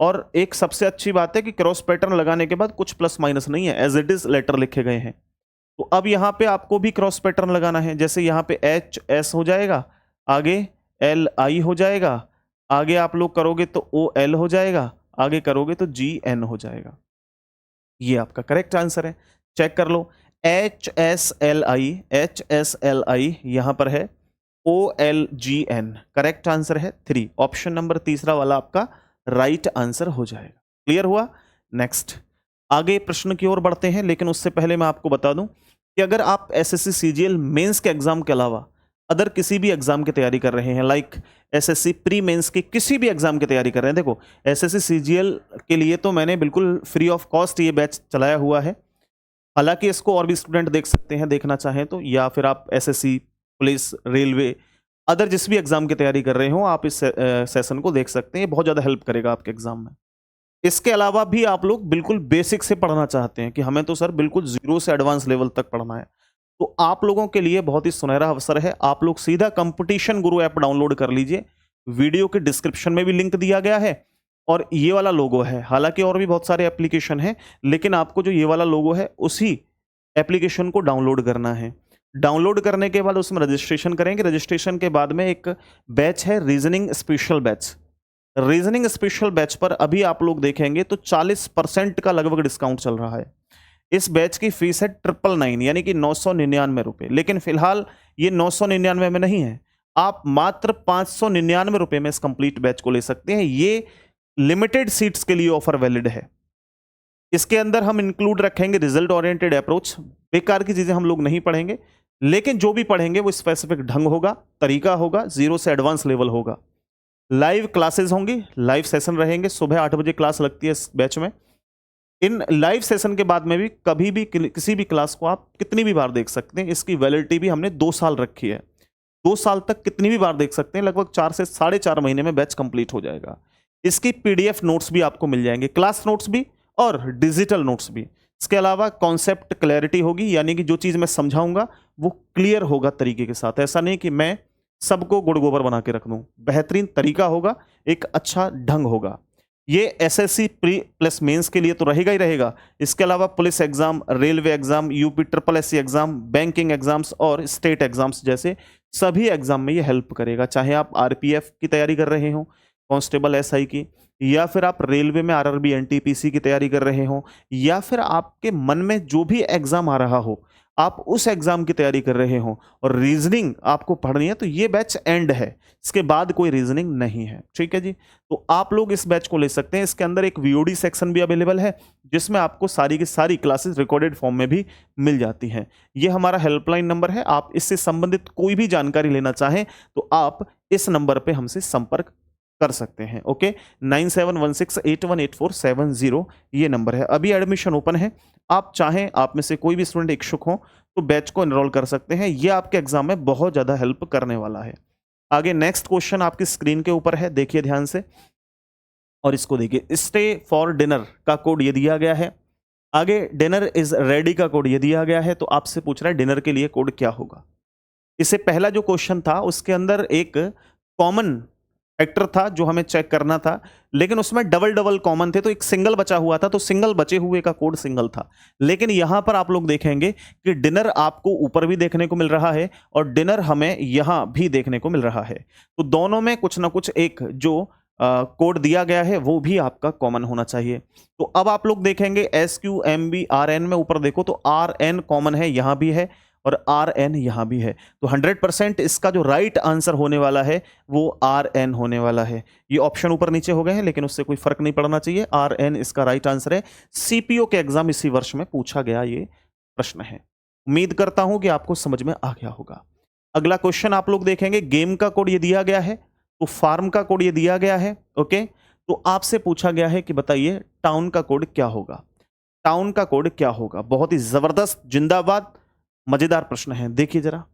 और एक सबसे अच्छी बात है कि क्रॉस पैटर्न लगाने के बाद कुछ प्लस माइनस नहीं है, एज इट इज लेटर लिखे गए हैं। तो अब यहाँ पे आपको भी क्रॉस पैटर्न लगाना है। जैसे यहाँ पे HS हो जाएगा, आगे LI हो जाएगा, आगे आप लोग करोगे तो OL हो जाएगा, आगे करोगे तो GN हो जाएगा। ये आपका करेक्ट आंसर है, चेक कर लो। HSLI यहां पर है, OLGN करेक्ट आंसर है 3। ऑप्शन नंबर तीसरा वाला आपका राइट आंसर हो जाएगा। क्लियर हुआ? नेक्स्ट आगे प्रश्न की ओर बढ़ते हैं, लेकिन उससे पहले मैं आपको बता दूं कि अगर आप एसएससी सीजीएल मेंस के एग्जाम के अलावा अदर किसी भी एग्जाम की तैयारी कर रहे हैं, लाइक एसएससी प्री मेंस की किसी भी एग्जाम की तैयारी कर रहे हैं, देखो एसएससी सीजीएल के लिए तो मैंने बिल्कुल फ्री ऑफ कॉस्ट ये बैच चलाया हुआ है। हालांकि इसको और भी स्टूडेंट देख सकते हैं देखना चाहें तो, या फिर आप एसएससी पुलिस रेलवे अदर जिस भी एग्जाम की तैयारी कर रहे हो आप इस सेशन को देख सकते हैं। बहुत ज़्यादा हेल्प करेगा आपके एग्जाम में। इसके अलावा भी आप लोग बिल्कुल बेसिक से पढ़ना चाहते हैं कि हमें तो सर बिल्कुल जीरो से एडवांस लेवल तक पढ़ना है, तो आप लोगों के लिए बहुत ही सुनहरा अवसर है। आप लोग सीधा कंपटीशन गुरु ऐप डाउनलोड कर लीजिए, वीडियो के डिस्क्रिप्शन में भी लिंक दिया गया है और ये वाला लोगो है। हालांकि और भी बहुत सारे एप्लीकेशन हैं, लेकिन आपको जो ये वाला लोगो है उसी एप्लीकेशन को डाउनलोड करना है। डाउनलोड करने के बाद उसमें रजिस्ट्रेशन करेंगे। रजिस्ट्रेशन के बाद में एक बैच है reasoning special batch. Reasoning special batch पर अभी आप लोग देखेंगे तो 40% का लगभग डिस्काउंट चल रहा है। इस बैच की फीस है 999 यानी कि 999 रुपये, लेकिन फिलहाल ये 999 में नहीं है, आप मात्र 599 रुपये में इस कंप्लीट बैच को ले सकते हैं। ये लिमिटेड सीट्स के लिए ऑफर वैलिड है। इसके अंदर हम इंक्लूड रखेंगे रिजल्ट ओरिएंटेड अप्रोच। बेकार की चीजें हम लोग नहीं पढ़ेंगे, लेकिन जो भी पढ़ेंगे वो स्पेसिफिक ढंग होगा, तरीका होगा, जीरो से एडवांस लेवल होगा। लाइव क्लासेस होंगी, लाइव सेशन रहेंगे। सुबह 8 बजे क्लास लगती है इस बैच में। इन लाइव सेशन के बाद में भी कभी भी किसी भी क्लास को आप कितनी भी बार देख सकते हैं। इसकी वैलिडिटी भी हमने 2 साल रखी है। 2 साल तक कितनी भी बार देख सकते हैं। लगभग 4 से 4.5 महीने में बैच कंप्लीट हो जाएगा। इसकी PDF नोट्स भी आपको मिल जाएंगे, क्लास नोट्स भी और डिजिटल नोट्स भी। इसके अलावा कॉन्सेप्ट क्लैरिटी होगी, यानी कि जो चीज़ मैं समझाऊंगा वो क्लियर होगा तरीके के साथ। ऐसा नहीं कि मैं सबको गुड़ गोबर बना के रख दूं। बेहतरीन तरीका होगा, एक अच्छा ढंग होगा। ये एसएससी प्री प्लस मेंस के लिए तो रहेगा ही रहेगा। इसके अलावा police exam, railway exam, UP SSC exam, banking exams और स्टेट एग्जाम्स जैसे सभी एग्जाम में ये हेल्प करेगा। चाहे आप RPF की तैयारी कर रहे हो, कांस्टेबल SI की, या फिर आप रेलवे में RRB NTPC की तैयारी कर रहे हो, या फिर आपके मन में जो भी एग्जाम आ रहा हो, आप उस एग्जाम की तैयारी कर रहे हो और रीजनिंग आपको पढ़नी है, तो ये बैच एंड है। इसके बाद कोई रीजनिंग नहीं है, ठीक है जी। तो आप लोग इस बैच को ले सकते हैं। इसके अंदर एक VOD सेक्शन भी अवेलेबल है, जिसमें आपको सारी की सारी क्लासेस रिकॉर्डेड फॉर्म में भी मिल जाती हैं। ये हमारा हेल्पलाइन नंबर है। आप इससे संबंधित कोई भी जानकारी लेना चाहें तो आप इस नंबर पर हमसे संपर्क कर सकते हैं। ओके, 9716818470 ये नंबर है। अभी एडमिशन ओपन है। आप चाहें, आप में से कोई भी स्टूडेंट इच्छुक हो तो बैच को एनरोल कर सकते हैं। ये आपके एग्जाम में बहुत ज्यादा हेल्प करने वाला है। आगे नेक्स्ट क्वेश्चन आपकी स्क्रीन के ऊपर है, देखिए ध्यान से और इसको देखिए। स्टे फॉर डिनर का कोड ये दिया गया है। आगे डिनर इज रेडी का कोड ये दिया गया है। तो आपसे पूछ रहा है डिनर के लिए कोड क्या होगा। इससे पहला जो क्वेश्चन था उसके अंदर एक कॉमन फैक्टर था जो हमें चेक करना था, लेकिन उसमें डबल डबल कॉमन थे, तो एक सिंगल बचा हुआ था, तो सिंगल बचे हुए का कोड सिंगल था। लेकिन यहां पर आप लोग देखेंगे कि डिनर आपको ऊपर भी देखने को मिल रहा है और डिनर हमें यहां भी देखने को मिल रहा है। तो दोनों में कुछ ना कुछ एक जो कोड दिया गया है वो भी आपका कॉमन होना चाहिए। तो अब आप लोग देखेंगे SQMB RN में ऊपर देखो तो RN कॉमन है, यहां भी है और RN यहां भी है। तो 100% इसका जो राइट आंसर होने वाला है वो RN होने वाला है। ये ऑप्शन ऊपर नीचे हो गए हैं लेकिन उससे कोई फर्क नहीं पड़ना चाहिए, RN इसका राइट आंसर है। CPO के एग्जाम इसी वर्ष में पूछा गया ये प्रश्न है। उम्मीद करता हूं कि आपको समझ में आ गया होगा। अगला क्वेश्चन आप लोग देखेंगे, गेम का कोड ये दिया गया है, तो फार्म का कोड ये दिया गया है। ओके, तो आपसे पूछा गया है कि बताइए टाउन का कोड क्या होगा। टाउन का कोड क्या होगा? बहुत ही जबरदस्त, जिंदाबाद, मजेदार प्रश्न है। देखिए जरा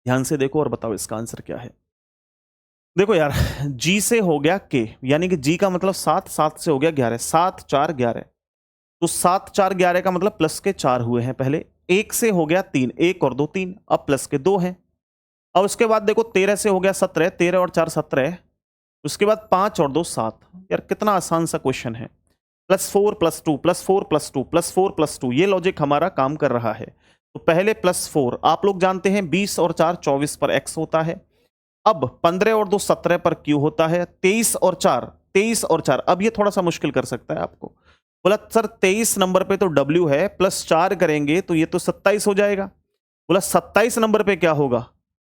ध्यान से देखो और बताओ इसका आंसर क्या है। देखो यार, जी से हो गया के, यानी कि जी का मतलब 7, 7 से हो गया 11, 7 4 11, तो 7 4 11 का मतलब प्लस के 4 हुए हैं पहले। एक से हो गया 3, 1 और 2 3, अब प्लस के 2 हैं। और उसके बाद देखो 13 से हो गया 17, 13 और 4 17, उसके बाद 5 और 2 7। यार कितना आसान सा क्वेश्चन है। +4 +2 +4 +2 +4 +2, ये लॉजिक हमारा काम कर रहा है। तो पहले +4, आप लोग जानते हैं 20 और 4 24 पर x होता है। अब 15 और 2 17 पर q होता है। 23 और 4, अब ये थोड़ा सा मुश्किल कर सकता है आपको। बोला सर 23 नंबर पे तो w है, +4 करेंगे तो ये तो 27 हो जाएगा। बोला 27 नंबर पे क्या होगा?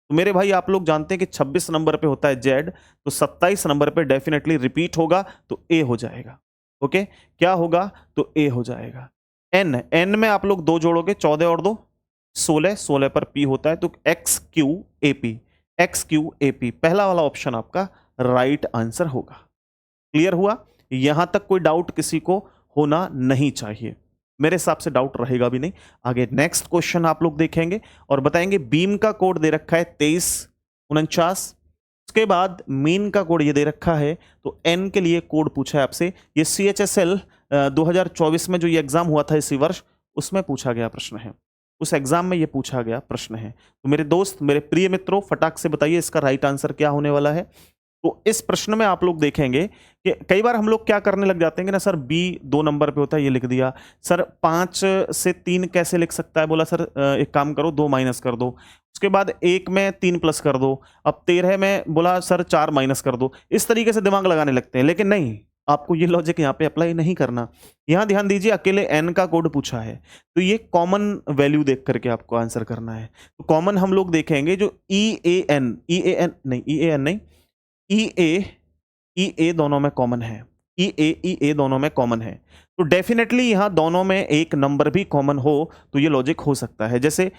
तो मेरे भाई आप लोग जानते हैं कि 26 नंबर पे होता है z, तो 27 नंबर पे डेफिनेटली रिपीट होगा तो a हो जाएगा। ओके, क्या होगा? तो a हो जाएगा। n में आप लोग 2 जोड़ोगे, 14 और 2 16, 16 पर p होता है, तो XQAP पहला वाला ऑप्शन आपका राइट आंसर होगा। क्लियर हुआ? यहां तक कोई डाउट किसी को होना नहीं चाहिए, मेरे हिसाब से डाउट रहेगा भी नहीं। आगे नेक्स्ट क्वेश्चन आप लोग देखेंगे और बताएंगे बीम का कोड दे रखा है 2349, उसके बाद मीन का कोड ये दे रखा है, तो एन के लिए कोड पूछा है आपसे। ये CHSL 2024 में जो ये एग्जाम हुआ था इसी वर्ष, उसमें पूछा गया प्रश्न है, उस एग्जाम में ये पूछा गया प्रश्न है। तो मेरे दोस्त, मेरे प्रिय मित्रों, फटाक से बताइए इसका राइट आंसर क्या होने वाला है। तो इस प्रश्न में आप लोग देखेंगे कि कई बार हम लोग क्या करने लग जाते हैं कि ना सर बी 2 नंबर पे होता है, ये लिख दिया। सर 5 से 3 कैसे लिख सकता है? बोला सर एक काम करो 2 माइनस कर दो, उसके बाद 1 में 3 प्लस कर दो, अब 13 में बोला सर 4 माइनस कर दो। इस तरीके से दिमाग लगाने लगते हैं, लेकिन नहीं, आपको ये लॉजिक यहाँ पे अप्लाई नहीं करना। यहाँ ध्यान दीजिए, अकेले एन का कोड पूछा है तो ये कॉमन वैल्यू देख करके आपको आंसर करना है। तो कॉमन हम लोग देखेंगे जो EA दोनों में कॉमन है, EA दोनों में कॉमन है, तो डेफिनेटली यहां दोनों में एक नंबर भी कॉमन हो तो ये लॉजिक हो सकता है। जैसे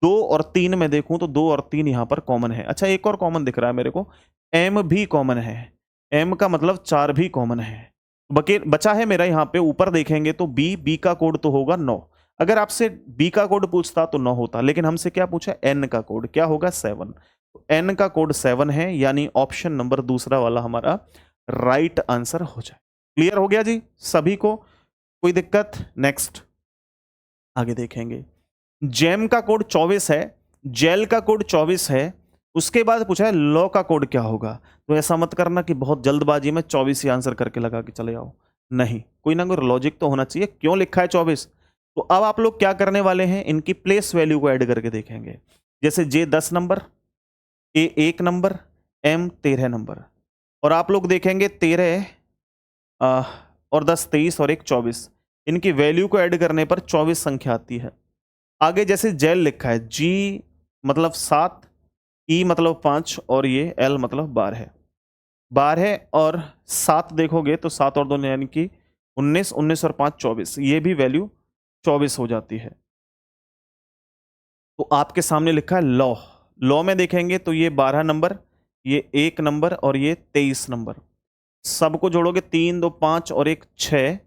2 और 3 में देखूं तो 2 और 3 यहां पर कॉमन है। अच्छा, एक और कॉमन दिख रहा है मेरे को, M भी कॉमन है, M का मतलब 4 भी कॉमन है। बचा है मेरा यहाँ पे ऊपर देखेंगे तो B का कोड तो होगा 9। अगर आपसे B का कोड पूछता तो 9 होता, लेकिन हमसे क्या पूछा? N का कोड क्या होगा? 7। N का कोड 7 है, यानी ऑप्शन नंबर दूसरा वाला हमारा राइट आंसर हो जाए। क्लियर हो गया जी सभी को? कोई दिक्कत? नेक्स्ट आगे देखेंगे। जेम का कोड 24 है, जेल का कोड 24 है, उसके बाद पूछा है लॉ का कोड क्या होगा। तो ऐसा मत करना कि बहुत जल्दबाजी में 24 ही आंसर करके लगा के चले आओ, नहीं, कोई ना कोई लॉजिक तो होना चाहिए, क्यों लिखा है 24। तो अब आप लोग क्या करने वाले हैं, इनकी प्लेस वैल्यू को ऐड करके देखेंगे। जैसे J 10 number, A 1 number, M 13 number, और आप लोग देखेंगे 13 और 10 23 और 1 24, इनकी वैल्यू को ऐड करने पर 24 संख्या आती है। आगे जैसे जेल लिखा है, G मतलब 7, E मतलब 5 और ये L मतलब 12, 12 और 7 देखोगे तो 7 और 2 यानी कि 19, 19 और 5 24, ये भी वैल्यू 24 हो जाती है। तो आपके सामने लिखा है लॉ, लॉ में देखेंगे तो ये 12 नंबर, ये 1 नंबर और ये 23 नंबर, सबको जोड़ोगे 3 2 5 और 1 6,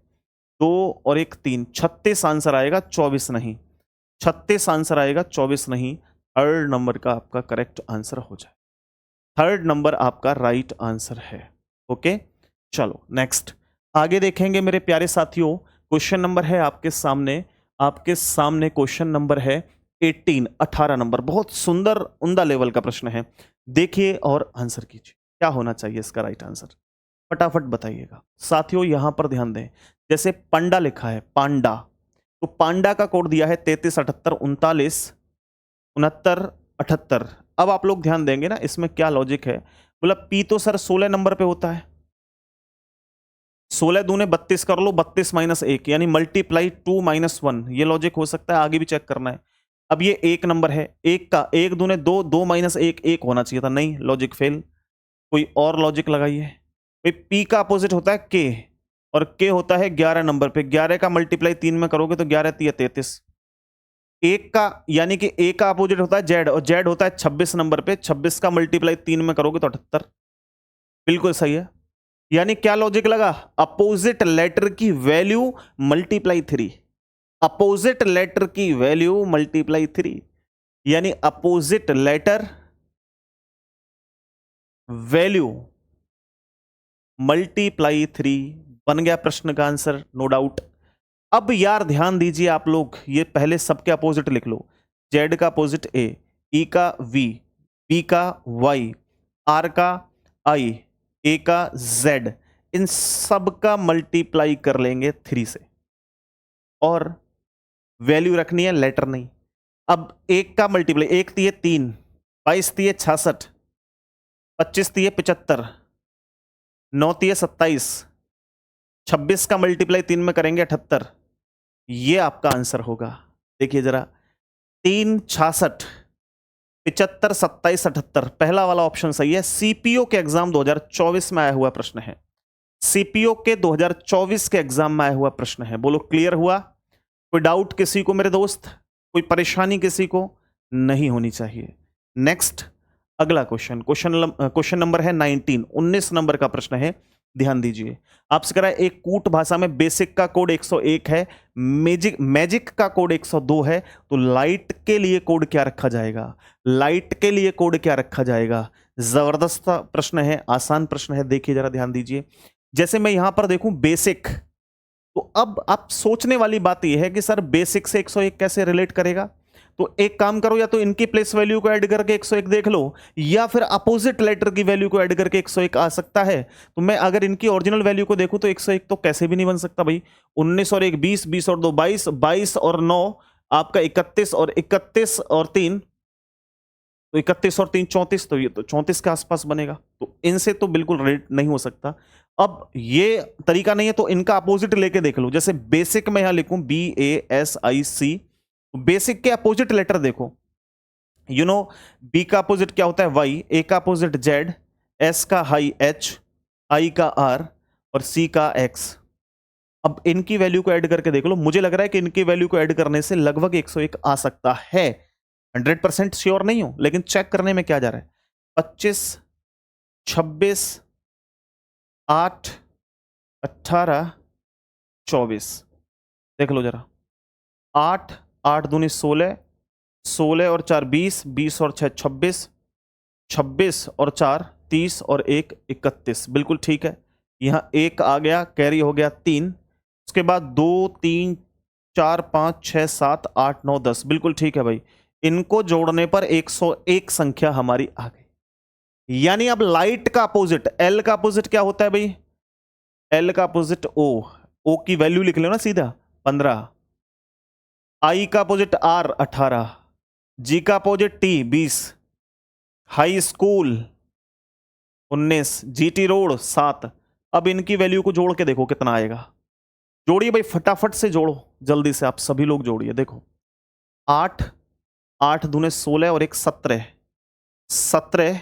2 और 1 3, 36 आंसर आएगा, 24 नहीं, 36 आंसर आएगा, 24 नहीं। थर्ड नंबर का आपका करेक्ट आंसर हो जाए, थर्ड नंबर आपका राइट आंसर है। ओके, चलो नेक्स्ट आगे देखेंगे मेरे प्यारे साथियों। क्वेश्चन नंबर है आपके सामने क्वेश्चन नंबर है 18 नंबर, बहुत सुंदर उम्दा लेवल का प्रश्न है। देखिए और आंसर कीजिए क्या होना चाहिए इसका राइट आंसर, फटाफट बताइएगा साथियों। यहां पर ध्यान दें, जैसे पांडा लिखा है, पांडा, तो पांडा का कोड दिया है 3378 39 69 78। अब आप लोग ध्यान देंगे ना, इसमें क्या लॉजिक है। बोला पी तो सर 16 नंबर पे होता है, 16 दूने 32 कर लो, 32 माइनस 1 यानी मल्टीप्लाई 2 माइनस 1, ये लॉजिक हो सकता है, आगे भी चेक करना है। अब ये एक नंबर है, एक का एक दूने 2, 2 माइनस 1 1 होना चाहिए था, नहीं, लॉजिक फेल। कोई और लॉजिक लगाइए। भाई पी का अपोजिट होता है के, और के होता है 11 नंबर पे, 11 का मल्टीप्लाई 3 में करोगे तो 11 3 33। एक का यानी कि ए का अपोजिट होता है जेड, और जेड होता है 26 नंबर पे, 26 का मल्टीप्लाई 3 में करोगे तो 78। बिल्कुल सही है। यानी क्या लॉजिक लगा, अपोजिट लेटर की वैल्यू मल्टीप्लाई 3, अपोजिट लेटर की वैल्यू मल्टीप्लाई 3, यानी अपोजिट लेटर वैल्यू मल्टीप्लाई 3 बन गया प्रश्न का आंसर, नो डाउट। अब यार ध्यान दीजिए आप लोग, ये पहले सबके अपोजिट लिख लो। जेड का अपोजिट ए, ई का वी, बी का वाई, आर का आई, ए का जेड, इन सब का मल्टीप्लाई कर लेंगे 3 से, और वैल्यू रखनी है लेटर नहीं। अब एक का मल्टीप्लाई, एक तिये 3, 22 तिये 66, 25 तिये 75, 9 तिये 27, 26 का मल्टीप्लाई 3 में करेंगे 78, ये आपका आंसर होगा। देखिए जरा, 3 66 75 27 78, पहला वाला ऑप्शन सही है। सीपीओ के एग्जाम 2024 में आया हुआ प्रश्न है, सीपीओ के 2024 के एग्जाम में आया हुआ प्रश्न है। बोलो क्लियर हुआ? कोई डाउट किसी को मेरे दोस्त, कोई परेशानी किसी को नहीं होनी चाहिए। नेक्स्ट अगला क्वेश्चन, क्वेश्चन नंबर है 19 नंबर का प्रश्न है, ध्यान दीजिए। आपसे कह रहा है एक कूट भाषा में बेसिक का कोड 101 है, मैजिक का कोड 102 है, तो लाइट के लिए कोड क्या रखा जाएगा? लाइट के लिए कोड क्या रखा जाएगा? जबरदस्त प्रश्न है, आसान प्रश्न है, देखिए जरा ध्यान दीजिए। जैसे मैं यहां पर देखूं बेसिक, तो अब आप सोचने वाली बात यह है कि सर बेसिक से 101 कैसे रिलेट करेगा? तो एक काम करो, या तो इनकी प्लेस वैल्यू को ऐड करके 101 देख लो, या फिर अपोजिट लेटर की वैल्यू को ऐड करके 101 आ सकता है। तो मैं अगर इनकी ओरिजिनल वैल्यू को देखूं तो 101 तो कैसे भी नहीं बन सकता भाई। 19 और 1 20, 20 और 2 22, 22 और 9 आपका 31, और 31 और 3 तो 31 और 3 34, तो ये तो 34 के आसपास बनेगा। तो इनसे तो बिल्कुल रिलेट नहीं हो सकता। अब ये तरीका नहीं है तो इनका अपोजिट लेके देख लो। जैसे बेसिक में यहां लिखूं BASIC, बेसिक के अपोजिट लेटर देखो। यू नो बी का अपोजिट क्या होता है? वाई, ए का अपोजिट जेड, एस का हाई एच, आई का आर, और सी का एक्स। अब इनकी वैल्यू को ऐड करके देख लो। मुझे लग रहा है कि इनकी वैल्यू को ऐड करने से लगभग 101 आ सकता है। 100% श्योर नहीं हूं, लेकिन चेक करने में क्या जा रहा है। 25 26 8 18 24, देख लो जरा। 8 8 दूनी 16, 16 और 4 20, 20 और 6 26, 26 और 4 30, और 1 31, बिल्कुल ठीक है। यहां 1 आ गया, कैरी हो गया 3, उसके बाद 2 3 4 5 6 7 8 9 10, बिल्कुल ठीक है भाई। इनको जोड़ने पर 101 संख्या हमारी आ गई। यानी अब लाइट का अपोजिट, एल का अपोजिट क्या होता है भाई? एल का अपोजिट ओ, ओ की वैल्यू लिख लो ना सीधा 15, आई का अपोजिट आर 18, जी का opposite T 20, high school 19, GT road 7। अब इनकी वैल्यू को जोड़ के देखो कितना आएगा। जोड़िए भाई, फटाफट से जोड़ो, जल्दी से आप सभी लोग जोड़िए। देखो 8 8 दूने 16 और 1 17, 17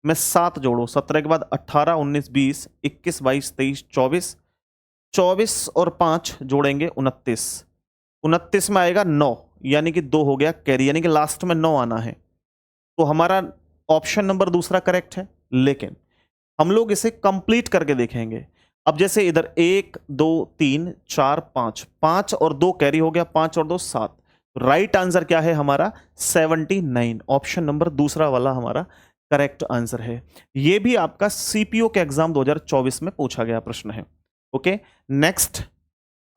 में 7 जोड़ो, 17 के बाद 18 19 20 21 22 23 24, 24 और 5 जोड़ेंगे 29, 29 में आएगा 9, यानी कि 2 हो गया कैरी, यानी कि लास्ट में 9 आना है। तो हमारा ऑप्शन नंबर दूसरा करेक्ट है। लेकिन हम लोग इसे कंप्लीट करके देखेंगे। अब जैसे इधर 1 2 3 4 5, 5 और 2 कैरी हो गया, 5 और 2 7। राइट आंसर क्या है हमारा? 79। ऑप्शन नंबर दूसरा वाला हमारा करेक्ट आंसर है। यह भी आपका सीपीओ के एग्जाम 2024 में पूछा गया प्रश्न है। ओके, नेक्स्ट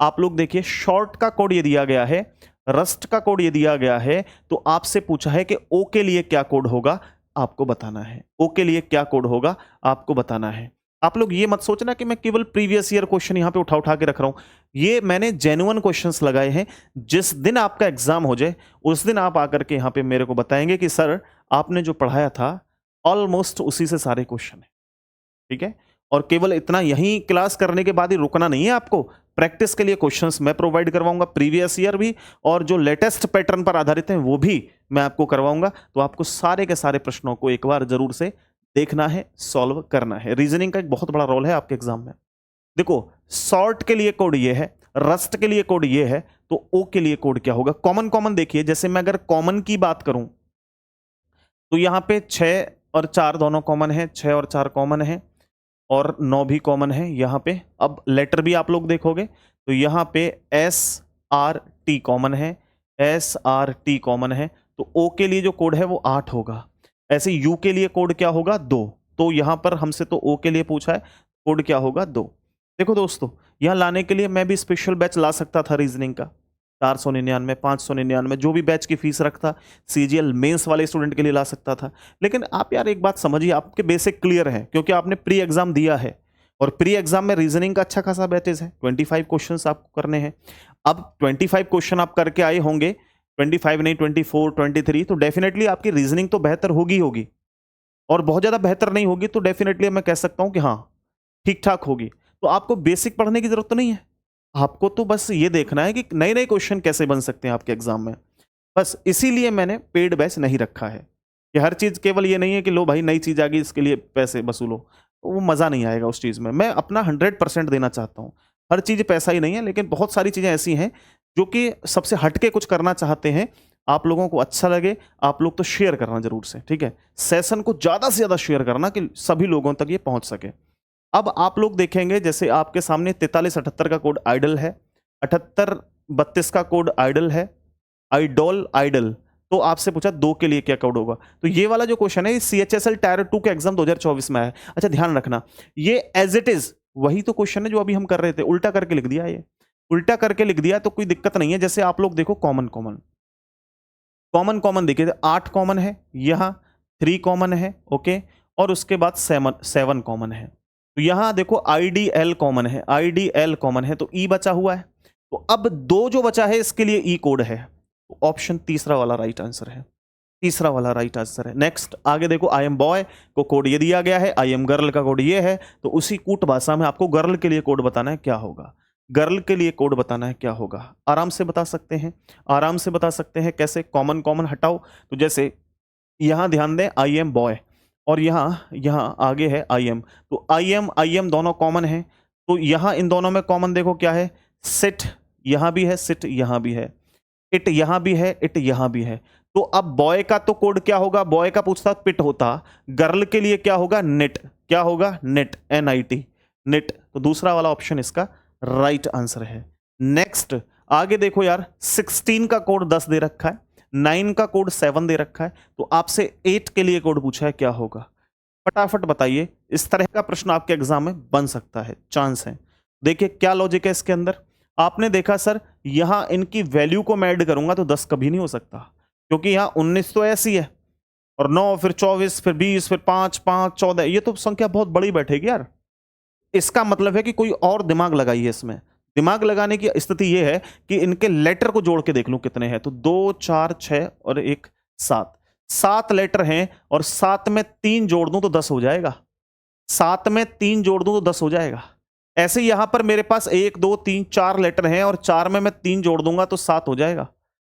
आप लोग देखिए, शॉर्ट का कोड ये दिया गया है, रस्ट का कोड ये दिया गया है, तो आपसे पूछा है कि ओ के लिए क्या कोड होगा। आपको बताना है। ओ के लिए क्या कोड होगा आपको बताना है। आप लोग ये मत सोचना कि मैं केवल प्रीवियस ईयर क्वेश्चन यहाँ पे उठा उठा के रख रहा हूँ। ये मैंने जेन्युइन क्वेश्चंस लगाए हैं। जिस दिन आपका एग्जाम हो जाए उस दिन आप आकर के यहाँ पे मेरे को बताएंगे कि सर आपने जो पढ़ाया था ऑलमोस्ट उसी से सारे क्वेश्चन है। ठीक है, और केवल इतना यहीं क्लास करने के बाद ही रुकना नहीं है आपको। प्रैक्टिस के लिए क्वेश्चंस मैं प्रोवाइड करवाऊंगा, प्रीवियस ईयर भी, और जो लेटेस्ट पैटर्न पर आधारित हैं वो भी मैं आपको करवाऊंगा। तो आपको सारे के सारे प्रश्नों को एक बार जरूर से देखना है, सॉल्व करना है। रीजनिंग का एक बहुत बड़ा रोल है आपके एग्जाम में। देखो, सॉर्ट के लिए कोड ये है, रस्ट के लिए कोड ये है, तो ओ के लिए कोड क्या होगा? कॉमन कॉमन देखिए, जैसे मैं अगर कॉमन की बात करूं तो यहां पे 6 और 4 दोनों कॉमन है, 6 और 4 कॉमन है, और 9 भी कॉमन है यहां पे। अब लेटर भी आप लोग देखोगे तो यहां पे एस आर टी कॉमन है, एस आर टी कॉमन है, तो ओ के लिए जो कोड है वो 8 होगा। ऐसे यू के लिए कोड क्या होगा? 2। तो यहां पर हमसे तो ओ के लिए पूछा है, कोड क्या होगा? 2। देखो दोस्तों, यहां लाने के लिए मैं भी स्पेशल बैच ला सकता था रीजनिंग का, 499, 599, जो भी बैच की फीस रखता, सीजीएल मेंस वाले स्टूडेंट के लिए ला सकता था। लेकिन आप यार एक बात समझिए, आपके बेसिक क्लियर है क्योंकि आपने प्री एग्जाम दिया है, और प्री एग्जाम में रीजनिंग का अच्छा खासा बैचेज है। 25 क्वेश्चंस आपको करने हैं। अब 25 क्वेश्चन आप करके आए होंगे, 25 नहीं, 24, 23, तो डेफिनेटली आपकी रीजनिंग तो बेहतर होगी होगी, और बहुत ज्यादा बेहतर नहीं होगी तो डेफिनेटली मैं कह सकता हूं कि हाँ ठीक ठाक होगी। तो आपको बेसिक पढ़ने की जरूरत तो नहीं है, आपको तो बस ये देखना है कि नए नए क्वेश्चन कैसे बन सकते हैं आपके एग्जाम में। बस इसीलिए मैंने पेड बैच नहीं रखा है कि हर चीज केवल ये नहीं है कि लो भाई नई चीज आ गई इसके लिए पैसे वसूलो, तो वो मजा नहीं आएगा उस चीज में। मैं अपना 100% देना चाहता हूँ। हर चीज पैसा ही नहीं है, लेकिन बहुत सारी चीजें ऐसी हैं जो कि सबसे हटके कुछ करना चाहते हैं, आप लोगों को अच्छा लगे, आप लोग तो शेयर करना जरूर से, ठीक है? सेशन को ज्यादा से ज्यादा शेयर करना कि सभी लोगों तक ये पहुंच सके। अब आप लोग देखेंगे जैसे आपके सामने 4378 का कोड आइडल है, 7832 का कोड आइडल है, आइडोल आइडल। तो आपसे पूछा 2 के लिए क्या कोड होगा, तो ये वाला जो क्वेश्चन है सीएचएसएल टायर 2 के एग्जाम 2024 में है। अच्छा ध्यान रखना, ये एज इट इज वही तो क्वेश्चन है जो अभी हम कर रहे थे, उल्टा करके लिख दिया। ये उल्टा करके लिख दिया तो कोई दिक्कत नहीं है। जैसे आप लोग देखो, कॉमन कॉमन कॉमन कॉमन देखिए, 8 कॉमन है, यहां 3 कॉमन है, ओके, और उसके बाद 7 कॉमन है। तो यहां देखो आईडीएल कॉमन है, आईडीएल कॉमन है, तो ई बचा हुआ है। तो अब 2 जो बचा है इसके लिए ई कोड है, तो ऑप्शन तीसरा वाला राइट आंसर है, तीसरा वाला राइट आंसर है। नेक्स्ट आगे देखो, आई एम बॉय को कोड ये दिया गया है, आई एम गर्ल का कोड ये है, तो उसी कूट भाषा में आपको गर्ल के लिए कोड बताना है क्या होगा, गर्ल के लिए कोड बताना है क्या होगा। आराम से बता सकते हैं, आराम से बता सकते हैं। कैसे? कॉमन कॉमन हटाओ, तो जैसे यहां ध्यान दें, आई एम बॉय, और यहां यहां आगे है आई एम, तो आई एम दोनों कॉमन है, तो यहां इन दोनों में कॉमन देखो क्या है, सिट यहां भी है, सिट यहां भी है, इट यहां भी है, इट यहां भी है। तो अब बॉय का तो कोड क्या होगा? बॉय का पूछता पिट होता, गर्ल के लिए क्या होगा? नेट। क्या होगा? Net, NIT, net. तो दूसरा वाला ऑप्शन इसका राइट आंसर है। नेक्स्ट आगे देखो यार, 16 का कोड 10 दे रखा है, 9 का कोड 7 दे रखा है, तो आपसे 8 के लिए कोड पूछा है क्या होगा? फटाफट बताइए। इस तरह का प्रश्न आपके एग्जाम में बन सकता है, चांस है। देखिए क्या लॉजिक है इसके अंदर। आपने देखा सर, यहां इनकी वैल्यू को मैं ऐड करूंगा तो 10 कभी नहीं हो सकता, क्योंकि यहां 19 तो ऐसी है, और 9 फिर 24 फिर 20 फिर 5 5 14, ये तो संख्या बहुत बड़ी बैठेगी यार। इसका मतलब है कि कोई और दिमाग लगाइए इसमें। दिमाग लगाने की स्थिति यह है कि इनके लेटर को जोड़ के देख लूं कितने हैं, तो 2 4 6 और 1 7, 7 लेटर हैं, और 7 में 3 जोड़ दूं तो 10 हो जाएगा, 7 में 3 जोड़ दूं तो 10 हो जाएगा। ऐसे यहां पर मेरे पास 1 2 3 4 लेटर हैं, और 4 में मैं 3 जोड़ दूंगा तो 7 हो जाएगा।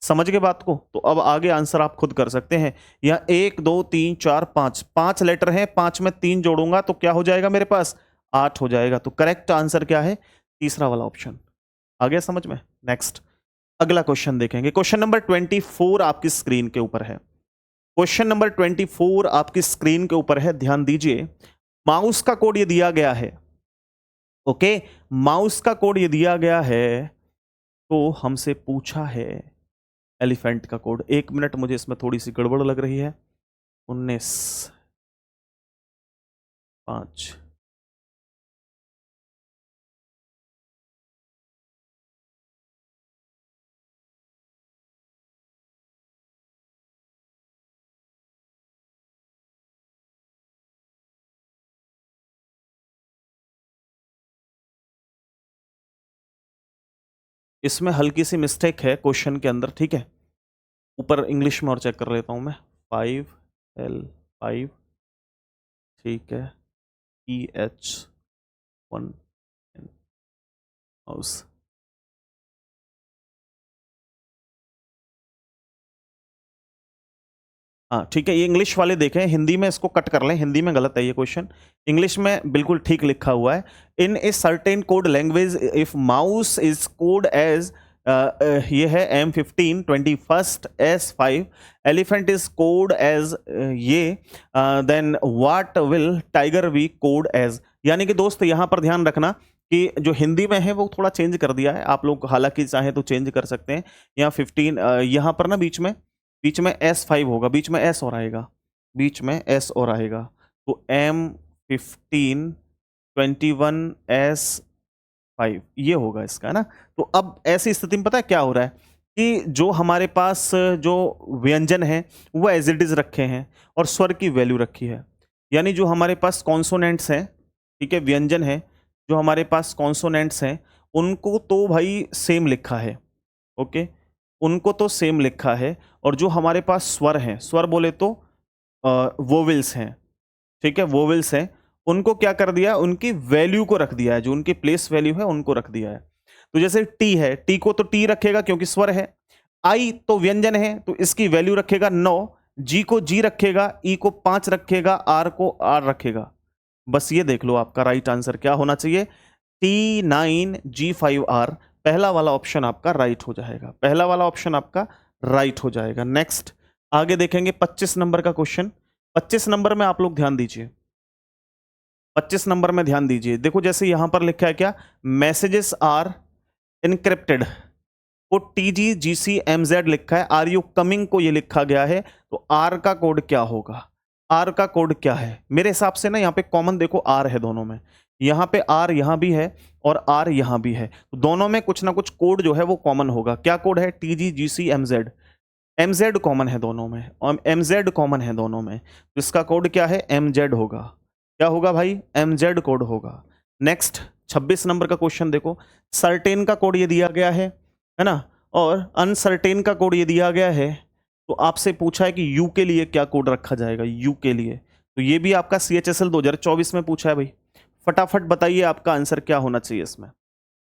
समझ गए बात को? तो अब आगे आंसर आप खुद कर सकते हैं। यह 1 2 3 4 5, 5 लेटर हैं, 5 में 3 जोड़ूंगा तो क्या हो जाएगा मेरे पास? 8 हो जाएगा। तो करेक्ट आंसर क्या है? तीसरा वाला ऑप्शन। आ गया समझ में? नेक्स्ट अगला क्वेश्चन देखेंगे। क्वेश्चन नंबर 24 आपकी स्क्रीन के ऊपर है। क्वेश्चन नंबर 24 आपकी स्क्रीन के ऊपर है, ध्यान दीजिए। माउस का कोड ये दिया गया है, ओके, माउस का कोड ये दिया गया है, तो हमसे पूछा है एलिफेंट का कोड। 1 मिनट, मुझे इसमें थोड़ी सी गड़बड़ लग रही है। 19 5 इसमें हल्की सी मिस्टेक है क्वेश्चन के अंदर, ठीक है। ऊपर इंग्लिश में और चेक कर लेता हूँ मैं। 5L5, ठीक है, EH1 हाउस। हाँ ठीक है, ये इंग्लिश वाले देखें, हिंदी में इसको कट कर लें, हिंदी में गलत है ये क्वेश्चन, इंग्लिश में बिल्कुल ठीक लिखा हुआ है। In a certain code language if mouse is code as, ये है M15 21st S5, elephant is code as ये, then what will tiger be code as. यानी कि दोस्त यहाँ पर ध्यान रखना कि जो हिंदी में है वो थोड़ा चेंज कर दिया है आप लोग, हालांकि चाहे तो चेंज कर सकते हैं। यहाँ 15 यहाँ पर ना बीच में S5 होगा, बीच में S और आएगा, बीच में S और आएगा, तो M15 21S5 ये होगा इसका, है ना। तो अब ऐसी स्थिति में पता है क्या हो रहा है कि जो हमारे पास जो व्यंजन है वो एज इट इज रखे हैं और स्वर की वैल्यू रखी है। यानी जो हमारे पास कॉन्सोनेंट्स हैं, ठीक है, व्यंजन है, जो हमारे पास कॉन्सोनेंट्स हैं उनको तो भाई सेम लिखा है, ओके, उनको तो सेम लिखा है। और जो हमारे पास स्वर हैं, स्वर बोले तो वोवेल्स हैं, ठीक है, वोवेल्स हैं, उनको क्या कर दिया, उनकी वैल्यू को रख दिया है, जो उनकी प्लेस वैल्यू है उनको रख दिया है। तो जैसे टी है, टी को तो टी रखेगा क्योंकि स्वर है, आई तो व्यंजन है तो इसकी वैल्यू रखेगा 9, जी को जी रखेगा, ई को 5 रखेगा, आर को आर रखेगा। बस ये देख लो आपका राइट आंसर क्या होना चाहिए, T9G5R, पहला वाला ऑप्शन आपका राइट हो जाएगा, पहला वाला ऑप्शन आपका राइट हो जाएगा। नेक्स्ट आगे देखेंगे 25 नंबर का क्वेश्चन। 25 नंबर में आप लोग ध्यान दीजिए, 25 नंबर में ध्यान दीजिए, देखो जैसे यहां पर लिखा है क्या, मैसेजेस आर इनक्रिप्टेड, वो TGGCMZ लिखा है, आर यू कमिंग को ये लिखा गया है, तो आर का कोड क्या होगा, आर का कोड क्या है। मेरे हिसाब से ना यहाँ पे कॉमन देखो आर है दोनों में, यहाँ पे आर यहाँ भी है और आर यहाँ भी है, तो दोनों में कुछ ना कुछ कोड जो है वो कॉमन होगा। क्या कोड है, TGGCMZ, MZ कॉमन है दोनों में, और MZ कॉमन है दोनों में, तो इसका कोड क्या है, MZ होगा। क्या होगा भाई, MZ कोड होगा। नेक्स्ट 26 नंबर का क्वेश्चन देखो, सर्टेन का कोड ये दिया गया है ना, और अनसर्टेन का कोड ये दिया गया है। तो आपसे पूछा है कि यू के लिए क्या कोड रखा जाएगा, यू के लिए, तो ये भी आपका CHSL 2024 में पूछा है भाई। फटाफट बताइए आपका आंसर क्या होना चाहिए इसमें,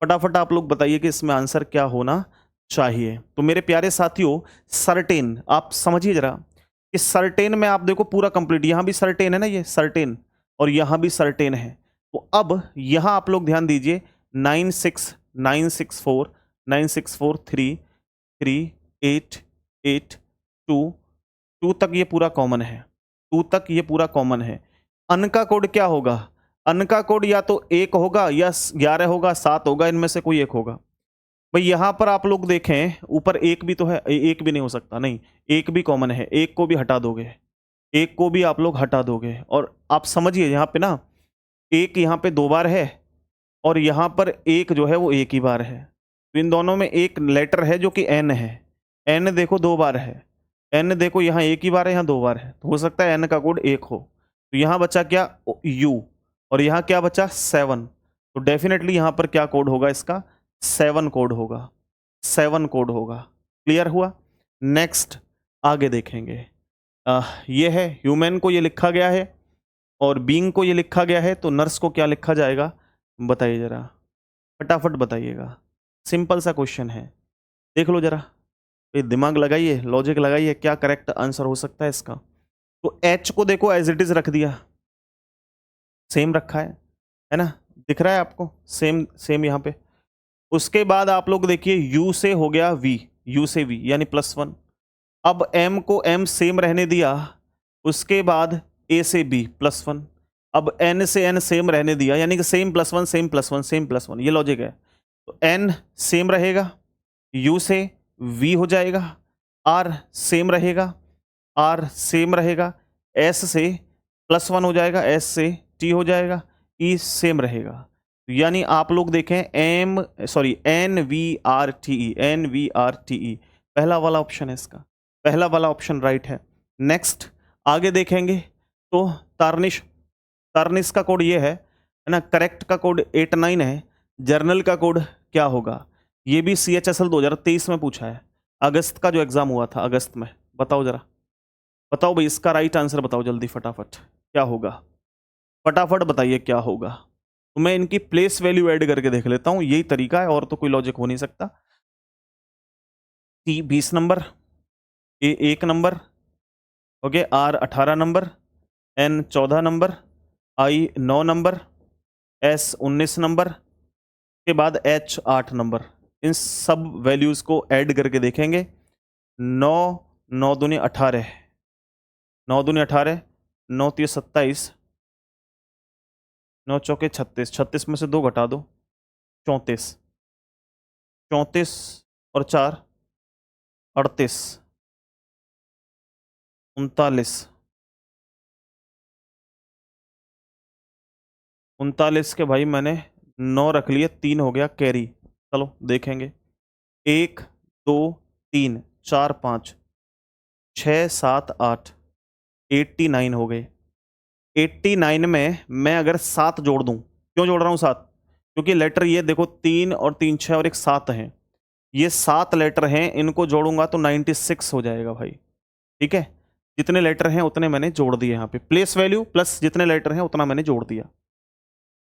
फटाफट आप लोग बताइए कि इसमें आंसर क्या होना चाहिए। तो मेरे प्यारे साथियों, सर्टेन आप समझिए जरा कि सर्टेन में आप देखो पूरा कंप्लीट, यहां भी सर्टेन है ना, ये सर्टेन, और यहां भी सर्टेन है। तो अब यहां आप लोग ध्यान दीजिए, 96964 9643 3 8 8 2 2 तक ये पूरा कॉमन है, 2 तक ये पूरा कॉमन है। अन का कोड क्या होगा, अन का कोड या तो 1 होगा या 11 होगा, 7 होगा, इनमें से कोई एक होगा। भाई यहां पर आप लोग देखें, ऊपर एक भी तो है, एक भी नहीं हो सकता, नहीं, एक भी कॉमन है, एक को भी हटा दोगे, एक को भी आप लोग हटा दोगे, और आप समझिए यहाँ पे ना, एक यहाँ पे 2 बार है और यहाँ पर एक जो है वो एक ही बार है, तो इन दोनों में एक लेटर है जो कि एन है, एन देखो 2 बार है, एन देखो यहाँ एक ही बार है, यहाँ 2 बार है, तो हो सकता है एन का कोड 1 हो। तो यहाँ बचा क्या, यू, और यहाँ क्या बचा 7, तो डेफिनेटली यहाँ पर क्या कोड होगा इसका, 7 कोड होगा, 7 कोड होगा। क्लियर हुआ। नेक्स्ट आगे देखेंगे, ये है ह्यूमन को ये लिखा गया है और बीइंग को ये लिखा गया है, तो नर्स को क्या लिखा जाएगा बताइए जरा, फटाफट बताइएगा, सिंपल सा क्वेश्चन है, देख लो जरा, ये दिमाग लगाइए, लॉजिक लगाइए, क्या करेक्ट आंसर हो सकता है इसका। तो एच को देखो एज इट इज रख दिया, सेम रखा है ना, दिख रहा है आपको, सेम सेम यहाँ पे। उसके बाद आप लोग देखिए यू से हो गया वी, यू से वी यानी +1, अब एम को एम सेम रहने दिया, उसके बाद ए से बी +1, अब एन से एन सेम रहने दिया, यानी कि सेम +1 सेम +1 सेम +1, ये लॉजिक है। तो एन सेम रहेगा, यू से वी हो जाएगा, आर सेम रहेगा, आर सेम रहेगा, एस से +1 हो जाएगा, एस से टी हो जाएगा, ई सेम रहेगा। यानी आप लोग देखें NVRTE, पहला वाला ऑप्शन है इसका, पहला वाला ऑप्शन राइट है। नेक्स्ट आगे देखेंगे तो तार्निश, तार्निश का कोड ये है ना, करेक्ट का कोड 89 है, जर्नल का कोड क्या होगा, ये भी CHSL 2023 में पूछा है, अगस्त का जो एग्जाम हुआ था, अगस्त में। बताओ जरा, बताओ भाई, इसका राइट आंसर बताओ जल्दी फटाफट, क्या होगा? फटाफट बताइए क्या होगा। तो मैं इनकी प्लेस वैल्यू ऐड करके देख लेता हूं, यही तरीका है, और तो कोई लॉजिक हो नहीं सकता। T 20 number, A 1 number, okay, R 18 number, N 14 number, I 9 number, S 19 number, के बाद H 8 नंबर। इन सब वैल्यूज को ऐड करके देखेंगे। 9 9 दूनी 18, 9 दूनी 18, 9 तीय 27, 9 चौके 36, 36 में से 2 घटा दो, 34, 34 और 4 38, 39, 39 के भाई मैंने 9 रख लिए, 3 हो गया कैरी। चलो देखेंगे, 1 2 3 4 5 6 7 8, 89 हो गए। 89 में मैं अगर 7 जोड़ दूं, क्यों जोड़ रहा हूं 7? क्योंकि लेटर ये देखो 3 और 3 6 और एक 7 है, ये 7 लेटर हैं, इनको जोड़ूंगा तो 96 हो जाएगा भाई। ठीक है, जितने लेटर हैं उतने मैंने जोड़ दिए, यहाँ पे प्लेस वैल्यू प्लस जितने लेटर हैं उतना मैंने जोड़ दिया।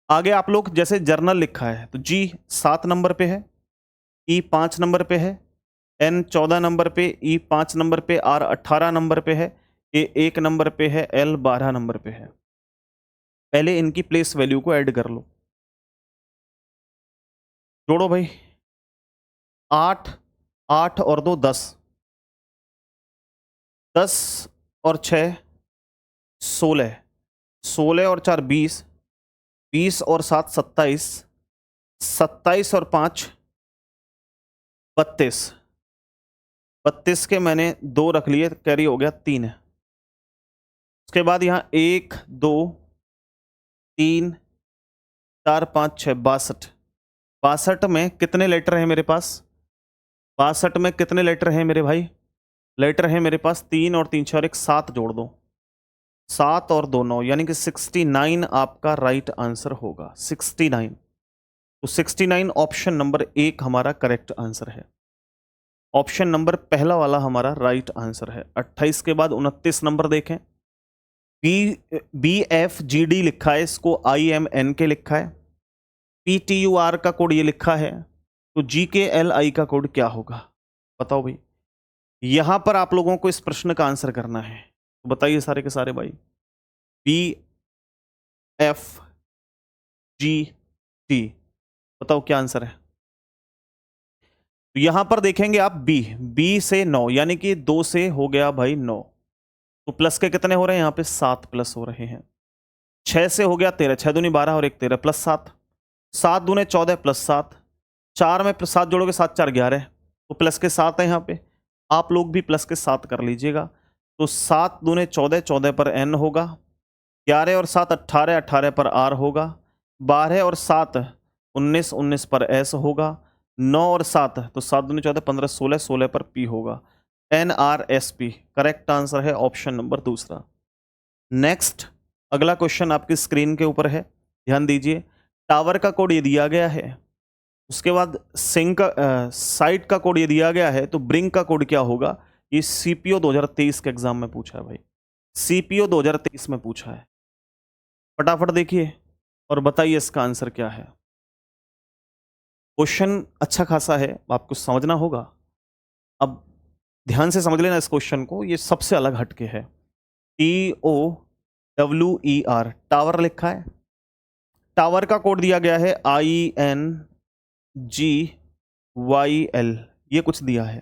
आगे आप लोग जैसे जर्नल लिखा है तो G 7 नंबर पे है, E 5 नंबर पे है, N 14 नंबर पे, E 5 नंबर पे, R 18 नंबर पे है, A 1 नंबर पे है, L 12 नंबर पे है। पहले इनकी प्लेस वैल्यू को ऐड कर लो, जोड़ो भाई। 8 8 और 2 10, 10 और 6 16, 16 और 4 20, 20 और 7 27, 27 और 5 32, 32 के मैंने 2 रख लिए, कैरी हो गया 3। उसके बाद यहाँ 1 2 3 4 5 6 62, 62 में कितने लेटर हैं मेरे पास? 62 में कितने लेटर हैं मेरे भाई? लेटर हैं मेरे पास 3 और 3 6 और एक 7 जोड़ दो, 7 और 2 9, यानी कि 69 आपका राइट आंसर होगा। 69, तो 69 ऑप्शन नंबर 1 हमारा करेक्ट आंसर है। ऑप्शन नंबर पहला वाला हमारा राइट आंसर है। 28 के बाद 29 नंबर देखें, BFGD लिखा है, इसको IMN के लिखा है, PTUR का कोड ये लिखा है, तो GKLI का कोड क्या होगा? बताओ भाई, यहां पर आप लोगों को इस प्रश्न का आंसर करना है, तो बताइए सारे के सारे भाई। BFGT, बताओ क्या आंसर है? तो यहां पर देखेंगे आप B से 9, यानी कि 2 से हो गया भाई 9, तो प्लस के कितने हो रहे हैं यहाँ पे? 7 प्लस हो रहे हैं। 6 से हो गया 13, 6 दूनी 12 और एक 13 प्लस 7, 7 दूने 14 प्लस 7, 4 में 7 जोड़ोगे 7 4 11, तो प्लस के 7 है यहाँ पे, आप लोग भी प्लस के 7 कर लीजिएगा। तो 7 दूने 14, 14 पर N होगा, 11 और 7 18, 18 पर R होगा, 12 और 7 19, 19 पर S होगा, 9 और 7 तो 7 दूनी 14 15 16, 16 पर P होगा। NRSP करेक्ट आंसर है ऑप्शन नंबर दूसरा। नेक्स्ट अगला क्वेश्चन आपकी स्क्रीन के ऊपर है, ध्यान दीजिए। टावर का कोड ये दिया गया है, उसके बाद सिंक का साइट का कोड ये दिया गया है, तो ब्रिंग का कोड क्या होगा? ये CPO 2023 के एग्जाम में पूछा है भाई, CPO 2023 में पूछा है। फटाफट देखिए और बताइए इसका आंसर क्या है। क्वेश्चन अच्छा खासा है, आपको समझना होगा। अब ध्यान से समझ लेना इस क्वेश्चन को, ये सबसे अलग हटके है। TOWER, टावर लिखा है, टावर का कोड दिया गया है INGYL, ये कुछ दिया है।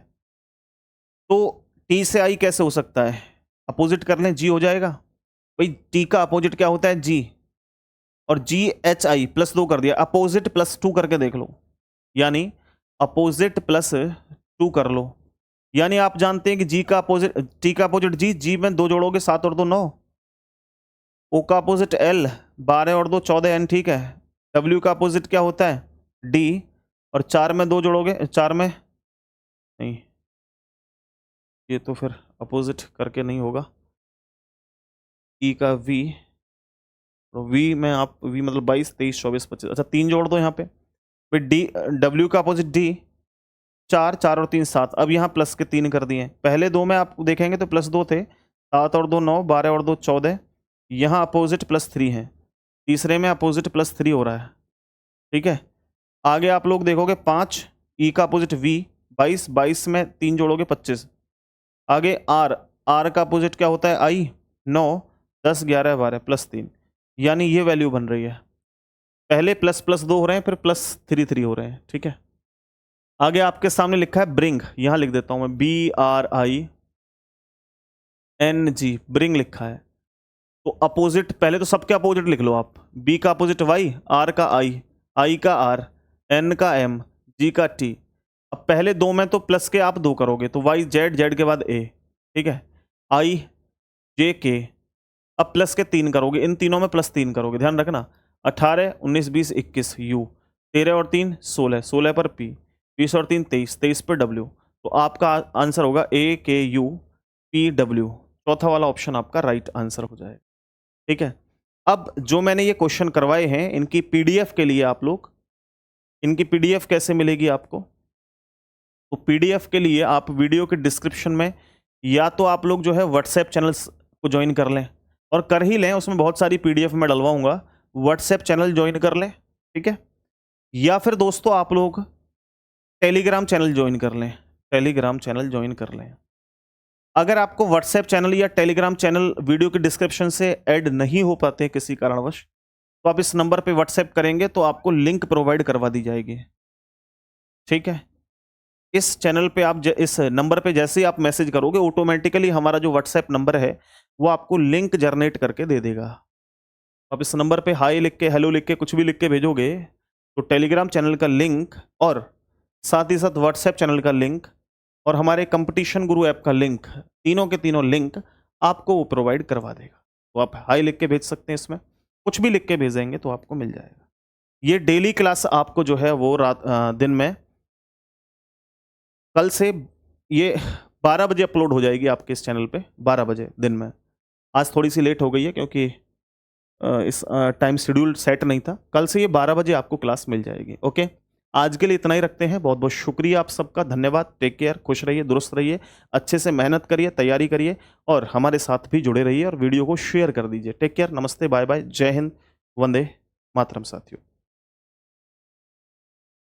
तो T से I कैसे हो सकता है? अपोजिट कर लें, G हो जाएगा भाई। T का अपोजिट क्या होता है? G, और GHI प्लस 2 कर दिया, अपोजिट प्लस 2 करके देख लो, यानी अपोजिट प्लस 2 कर लो, यानी आप जानते हैं कि G का अपोजिट, T का अपोजिट G में 2 जोड़ोगे 7 और 2 9, O का अपोजिट L 12 और 2 14 N, ठीक है। W का अपोजिट क्या होता है? D, और 4 में 2 जोड़ोगे, 4 में नहीं, ये तो फिर अपोजिट करके नहीं होगा। E का V, तो V में आप V मतलब 22 23 24 25, अच्छा 3 जोड़ दो यहाँ पे। फिर D, W का अपोजिट D, 4, 4 और 3 7। अब यहाँ प्लस के 3 कर दिए। पहले दो में आप देखेंगे तो +2 थे, 7 और 2 9, 12 और 2 14। यहाँ अपोजिट +3 है, तीसरे में अपोजिट +3 हो रहा है, ठीक है। आगे आप लोग देखोगे 5, ई का अपोजिट वी, 22, 22 में 3 जोड़ोगे 25। आगे आर, आर का अपोजिट क्या होता है आई, 9, 10 11 12 +3, यानी ये वैल्यू बन रही है। पहले ++2 हो रहे हैं, फिर +3 हो रहे हैं, ठीक है। आगे आपके सामने लिखा है ब्रिंग, यहां लिख देता हूं मैं, BRING, ब्रिंग लिखा है। तो अपोजिट, पहले तो सबके अपोजिट लिख लो आप। बी का अपोजिट वाई, आर का आई का आर, एन का एम, जी का टी। अब पहले दो में तो प्लस के आप 2 करोगे तो वाई जेड, जेड के बाद ए, ठीक है, आई जे के। अब प्लस के 3 करोगे, इन तीनों में +3 करोगे, ध्यान रखना। 18 19 20 21 यू, 13 और 3 16, 16 पर पी, 20 और 3 23, 23 पर डब्ल्यू। तो आपका आंसर होगा AKUPW, चौथा वाला ऑप्शन आपका राइट आंसर हो जाएगा, ठीक है। अब जो मैंने ये क्वेश्चन करवाए हैं, इनकी PDF के लिए आप लोग, इनकी PDF कैसे मिलेगी आपको? तो PDF के लिए आप वीडियो के डिस्क्रिप्शन में, या तो आप लोग जो है व्हाट्सएप चैनल्स को ज्वाइन कर लें, और कर ही लें, उसमें बहुत सारी PDF मैं डलवाऊंगा, व्हाट्सएप चैनल ज्वाइन कर लें, ठीक है। या फिर दोस्तों आप लोग टेलीग्राम चैनल ज्वाइन कर लें, टेलीग्राम चैनल ज्वाइन कर लें। अगर आपको व्हाट्सएप चैनल या टेलीग्राम चैनल वीडियो के डिस्क्रिप्शन से ऐड नहीं हो पाते किसी कारणवश, तो आप इस नंबर पे व्हाट्सएप करेंगे तो आपको लिंक प्रोवाइड करवा दी जाएगी, ठीक है। इस चैनल पे आप इस नंबर पे जैसे ही आप मैसेज करोगे, ऑटोमेटिकली हमारा जो व्हाट्सएप नंबर है वो आपको लिंक जनरेट करके दे देगा। आप इस नंबर पे हाई लिख के, हेलो लिख के, कुछ भी लिख के भेजोगे तो टेलीग्राम चैनल का लिंक, और साथ ही साथ व्हाट्सएप चैनल का लिंक, और हमारे कंपटीशन गुरु ऐप का लिंक, तीनों के तीनों लिंक आपको वो प्रोवाइड करवा देगा। तो आप हाई लिख के भेज सकते हैं, इसमें कुछ भी लिख के भेजेंगे तो आपको मिल जाएगा। ये डेली क्लास आपको जो है वो दिन में, कल से ये 12 बजे अपलोड हो जाएगी आपके इस चैनल पे, 12 बजे दिन में। आज थोड़ी सी लेट हो गई है क्योंकि इस टाइम शेड्यूल सेट नहीं था। कल से ये 12 बजे आपको क्लास मिल जाएगी, ओके। आज के लिए इतना ही रखते हैं। बहुत बहुत शुक्रिया आप सबका, धन्यवाद। टेक केयर, खुश रहिए, दुरुस्त रहिए, अच्छे से मेहनत करिए, तैयारी करिए, और हमारे साथ भी जुड़े रहिए, और वीडियो को शेयर कर दीजिए। टेक केयर, नमस्ते, बाय बाय, जय हिंद, वंदे मातरम साथियों।